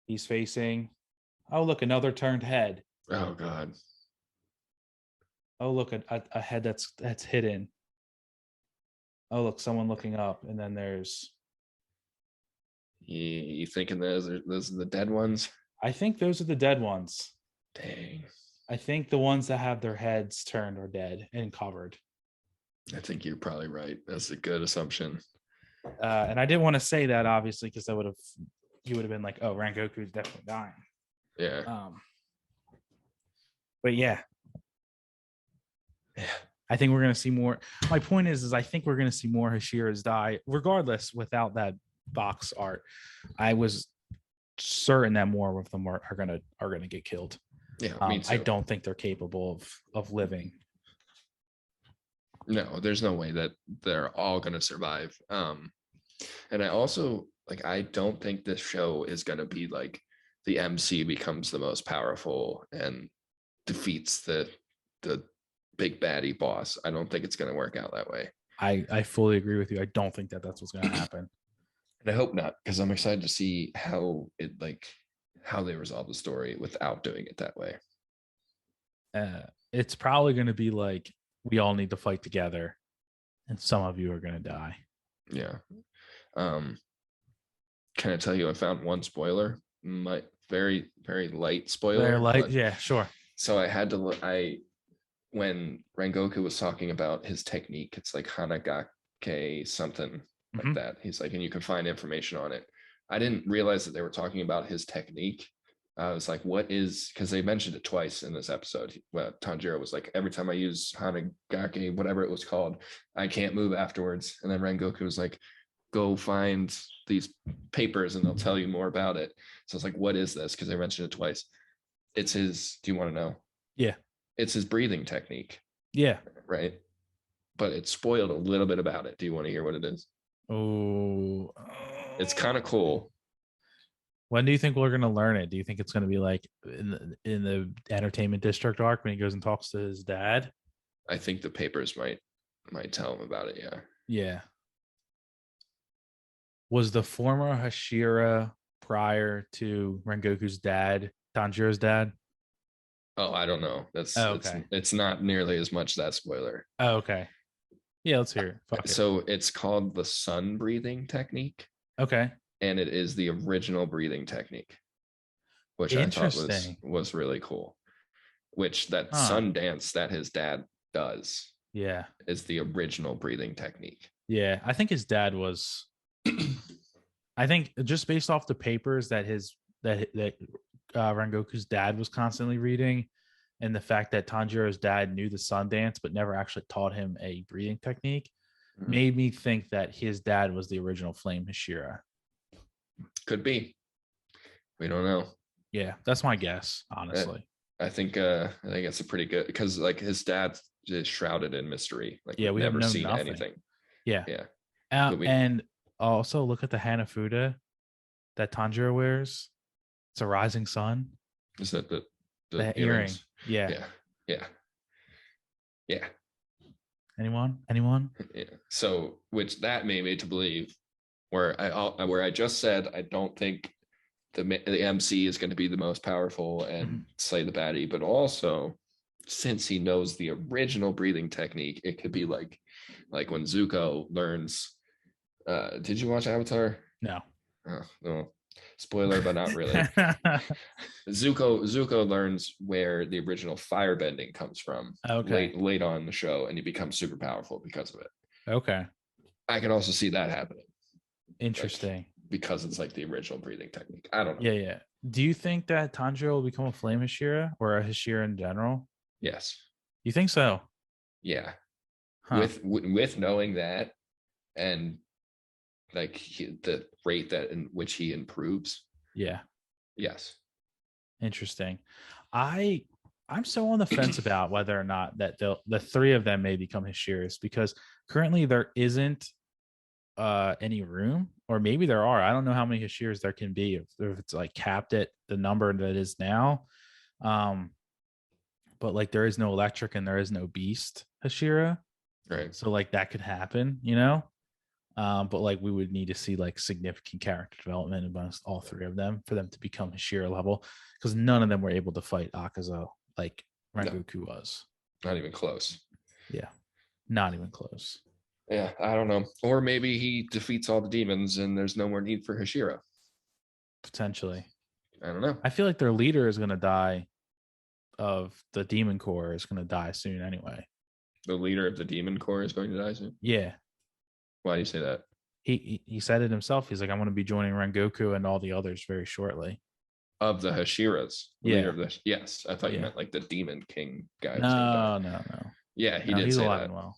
He's facing, oh look, another turned head. Oh god. Oh look, a head that's hidden. Oh look, someone looking up, and then there's. You thinking those are the dead ones? I think those are the dead ones. Dang. I think the ones that have their heads turned are dead and covered. I think you're probably right. That's a good assumption. And I didn't want to say that, obviously, because you would have been like, oh, Rengoku's definitely dying. Yeah. But yeah. I think we're going to see more. My point is I think we're going to see more Hashiras die, regardless, without that box art. I was certain that more of them are gonna get killed. Yeah, me too. I don't think they're capable of living. No, there's no way that they're all gonna survive. And I also, like, I don't think this show is gonna be like the MC becomes the most powerful and defeats the big baddie boss. I don't think it's gonna work out that way. I fully agree with you. I don't think that that's what's gonna happen. And I hope not, because I'm excited to see how they resolve the story without doing it that way. It's probably going to be like, we all need to fight together, and some of you are going to die. Yeah. Can I tell you, I found one spoiler, my very, very light spoiler. Very light, yeah, sure. So I had to look. When Rengoku was talking about his technique, it's like Hanagake something like that. He's like, and you can find information on it. I didn't realize that they were talking about his technique. I was like, what is, because they mentioned it twice in this episode. Well, Tanjiro was like, every time I use Hanagake, whatever it was called, I can't move afterwards. And then Rengoku was like, go find these papers and they'll tell you more about it. So it's like, what is this? Because I mentioned it twice. It's his, do you want to know? Yeah. It's his breathing technique. Yeah. Right. But it spoiled a little bit about it. Do you want to hear what it is? Oh, it's kind of cool. When do you think we're going to learn it? Do you think it's going to be like in the entertainment district arc when he goes and talks to his dad? I think the papers might tell him about it. Yeah. Yeah. Was the former Hashira prior to Rengoku's dad, Tanjiro's dad? Oh, I don't know. Okay. It's not nearly as much that spoiler. Okay. Yeah, let's hear it. Fuck it. So it's called the sun breathing technique. Okay. And it is the original breathing technique, which I thought was really cool. Which that sun dance that his dad does, yeah, is the original breathing technique. Yeah, I think his dad was. I think just based off the papers that Rengoku's dad was constantly reading, and the fact that Tanjiro's dad knew the sun dance but never actually taught him a breathing technique, made me think that his dad was the original Flame Hashira. Could be. We don't know. Yeah, that's my guess, honestly. I think it's a pretty good, because like his dad is shrouded in mystery. Like yeah, we've never seen anything. Yeah. And also look at the Hanafuda that Tanjiro wears. It's a rising sun. Is that the earring? Yeah. Anyone? Yeah. So, which that made me to believe where I just said I don't think the MC is going to be the most powerful and slay the baddie, but also since he knows the original breathing technique, it could be like when Zuko learns. Did you watch Avatar? No. Oh, no. Spoiler, but not really. Zuko learns where the original firebending comes from. Okay. Late on in the show, and he becomes super powerful because of it. Okay. I can also see that happening. Interesting. Because it's like the original breathing technique. I don't know. Yeah. Do you think that Tanjiro will become a Flame Hashira or a Hashira in general? Yes. You think so? Yeah. Huh. With knowing that, and like the rate that in which he improves. Yeah. Yes. Interesting. I'm so on the fence about whether or not that the three of them may become Hashiras, because currently there isn't any room, or maybe there are. I don't know how many Hashiras there can be if it's like capped at the number that is now. But like there is no electric and there is no beast Hashira. Right. So like that could happen, but like we would need to see like significant character development amongst all three of them for them to become Hashira level, because none of them were able to fight Akaza like Rengoku was. Not even close. Yeah. Not even close. Yeah, I don't know. Or maybe he defeats all the demons and there's no more need for Hashira. Potentially. I don't know. I feel like their leader is going to die of the demon core is going to die soon anyway. The leader of the demon core is going to die soon? Yeah. Why do you say that? He said it himself. He's like, I'm going to be joining Rengoku and all the others very shortly. Of the Hashiras? Yeah. Leader of the, yes. I thought you meant like the demon king guy. No. Yeah, he did he's say alive and well.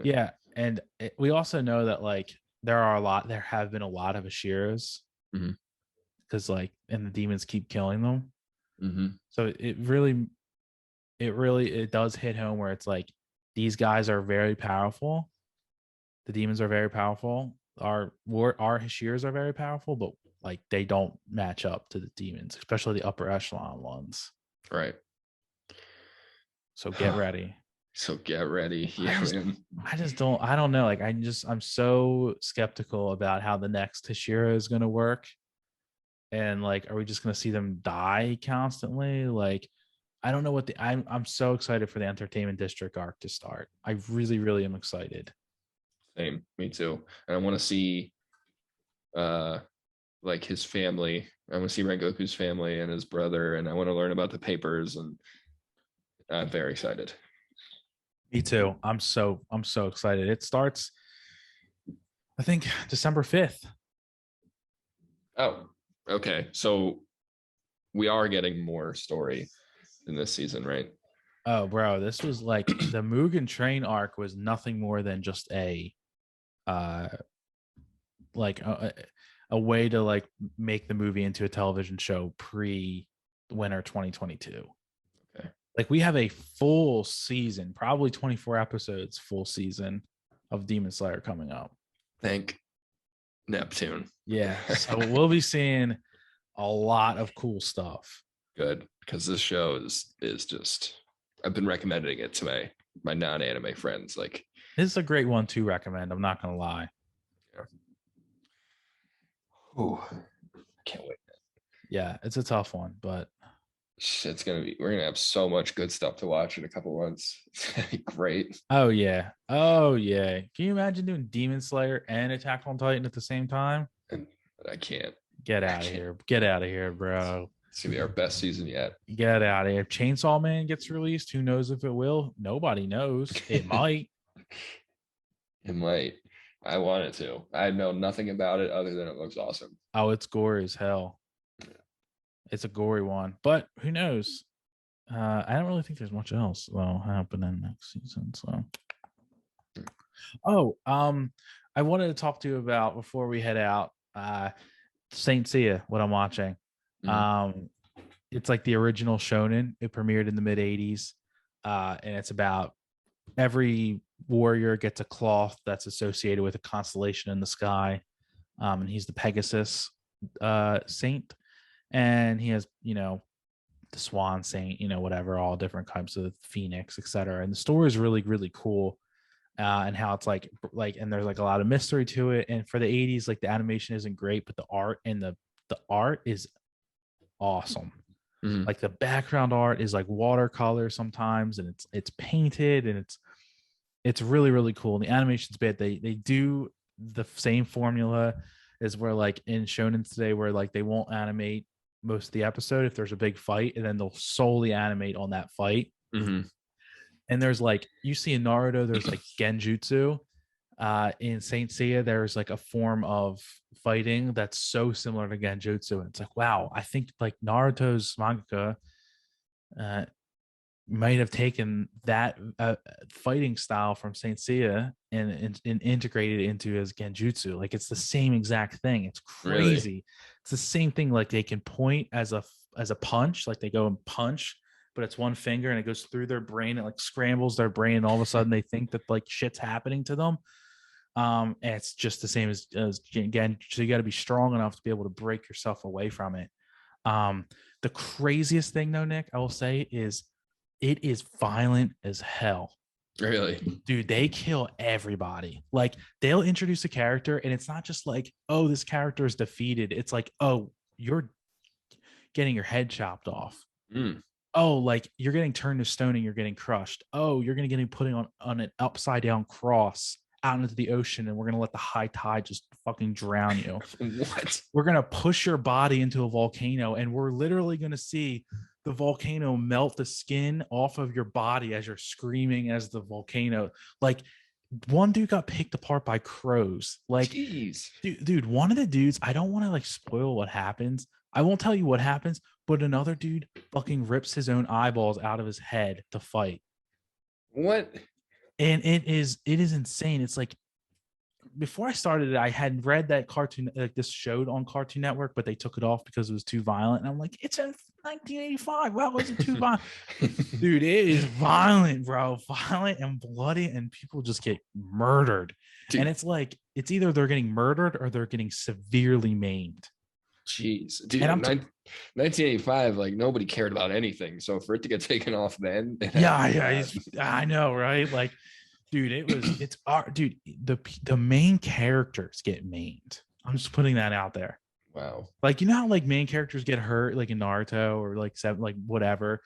Yeah. And we also know that like there have been a lot of Hashiras, because like, and the demons keep killing them. So it really does hit home where it's like these guys are very powerful. The demons are very powerful. Our Hashiras are very powerful, but like they don't match up to the demons, especially the upper echelon ones. Right. So get ready. Yeah, I don't know. Like I'm so skeptical about how the next Hashira is going to work. And like, are we just going to see them die constantly? Like, I don't know I'm so excited for the entertainment district arc to start. I really, really am excited. Same, me too. And I want to see like his family. I want to see Rengoku's family and his brother, and I want to learn about the papers, and I'm very excited. Me too. I'm so excited. It starts, I think, December 5th. Oh, okay. So we are getting more story in this season, right? Oh, bro, this was like the Mugen Train arc was nothing more than just a like a way to like make the movie into a television show pre winter 2022. Okay. Like we have a full season, probably 24 episodes, full season of Demon Slayer coming up. Thank Neptune. Yeah. So we'll be seeing a lot of cool stuff. Good, because this show is just, I've been recommending it to my non-anime friends. Like, this is a great one to recommend. I'm not gonna lie. Yeah. Oh, can't wait. Yeah, it's a tough one, but We're gonna have so much good stuff to watch in a couple months. It's gonna be great. oh yeah. Oh yeah. Can you imagine doing Demon Slayer and Attack on Titan at the same time? And I can't. Get out of here. Get out of here, bro. It's gonna be our best season yet. Get out of here. If Chainsaw Man gets released, who knows if it will? Nobody knows. It might. It might. I want it to. I know nothing about it other than it looks awesome. Oh, it's gory as hell. It's a gory one, but who knows? I don't really think there's much else that'll happen in next season. So, I wanted to talk to you about before we head out. Saint Seiya, what I'm watching. It's like the original shonen. It premiered in the mid '80s, and it's about every warrior gets a cloth that's associated with a constellation in the sky, and he's the Pegasus saint, and he has the Swan Saint, whatever, all different types of Phoenix, etc. And the story is really really cool. And how it's like and there's like a lot of mystery to it. And for the 80s, like the animation isn't great, but the art and the art is awesome. Like the background art is like watercolor sometimes, and it's painted, and it's really really cool. And the animation's bad. They do the same formula as where like in shonen today, where like they won't animate most of the episode if there's a big fight, and then they'll solely animate on that fight. And there's like, you see in Naruto, there's like genjutsu. In Saint Seiya, there's like a form of fighting that's so similar to genjutsu. And it's like, wow, I think like Naruto's mangaka might have taken that fighting style from Saint Seiya and integrated it into his genjutsu. Like it's the same exact thing. It's crazy. Really? It's the same thing. Like they can point as a punch, like they go and punch, but it's one finger and it goes through their brain. It like scrambles their brain, and all of a sudden they think that like shit's happening to them. And it's just the same as again. So you got to be strong enough to be able to break yourself away from it. The craziest thing though, Nick, I will say is it is violent as hell. Really? Dude, they kill everybody. Like they'll introduce a character and it's not just like, oh, this character is defeated. It's like, oh, you're getting your head chopped off. Oh, like you're getting turned to stone and you're getting crushed. Oh, you're going to get putting on an upside down cross out into the ocean, and we're going to let the high tide just fucking drown you. What? We're going to push your body into a volcano, and we're literally going to see the volcano melt the skin off of your body as you're screaming as the volcano. Like one dude got picked apart by crows. Like, jeez. Dude, one of the dudes, I don't want to like spoil what happens. I won't tell you what happens, but another dude fucking rips his own eyeballs out of his head to fight. What? And it is insane. It's like before I started it, I had read that cartoon, like this showed on Cartoon Network, but they took it off because it was too violent. And I'm like, it's in 1985. Why was it too violent? Dude, it is violent, bro. Violent and bloody, and people just get murdered. Dude. And it's like, it's either they're getting murdered or they're getting severely maimed. Jeez, dude, 1985, like nobody cared about anything. So for it to get taken off then, I know, right? Like, dude, dude, the main characters get maimed. I'm just putting that out there. Wow. Like, you know how like main characters get hurt, like in Naruto or like whatever,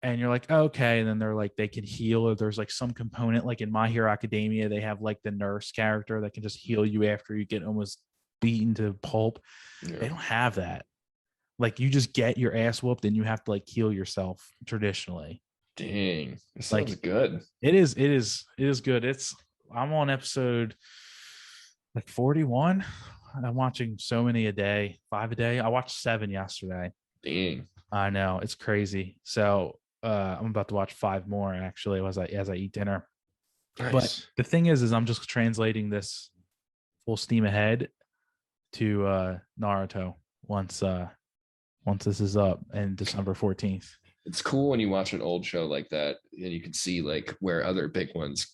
and you're like, okay, and then they're like they can heal, or there's like some component, like in My Hero Academia, they have like the nurse character that can just heal you after you get almost beaten to pulp. Yeah. They don't have that. Like you just get your ass whooped and you have to like heal yourself traditionally. Dang, this sounds like good. It is good. I'm on episode like 41. I'm watching so many a day, 5 a day. I watched 7 yesterday. Dang. I know, it's crazy. So I'm about to watch 5 more actually as I eat dinner. Nice. But the thing is I'm just translating this full steam ahead to Naruto once this is up and December 14th. It's cool when you watch an old show like that and you can see like where other big ones,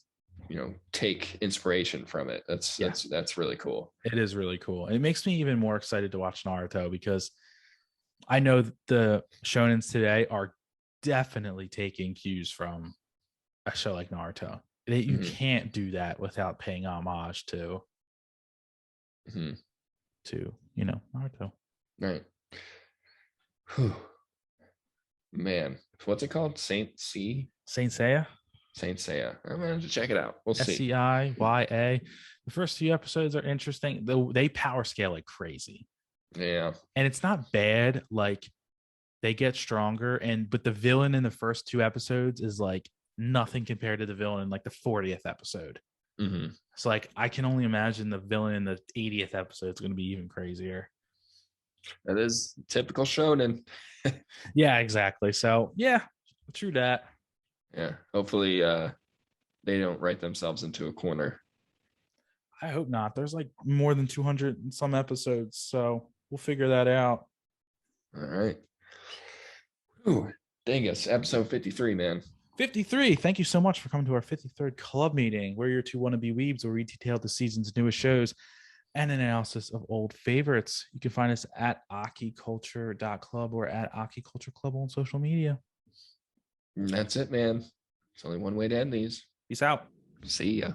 take inspiration from it. That's really cool. It is really cool. It makes me even more excited to watch Naruto because I know the shonens today are definitely taking cues from a show like Naruto. You can't do that without paying homage to Naruto. Right. Whew. Man, what's it called? Saint Seiya. Saint Seiya. I'm gonna have to check it out. We'll see. Seiya. The first few episodes are interesting. They power scale like crazy. Yeah. And it's not bad. Like they get stronger, but the villain in the first 2 episodes is like nothing compared to the villain in like the 40th episode. So like I can only imagine the villain in the 80th episode is going to be even crazier. That is typical shonen. Yeah, exactly. So yeah, true that. Yeah. Hopefully they don't write themselves into a corner. I hope not. There's like more than 200 and some episodes, so we'll figure that out. All right. Ooh, dang us. Episode 53, man. 53. Thank you so much for coming to our 53rd club meeting. We're your two wannabe weebs where we detail the season's newest shows and an analysis of old favorites. You can find us at akiculture.club or at Aki Culture Club on social media. And that's it, man. There's only one way to end these. Peace out. See ya.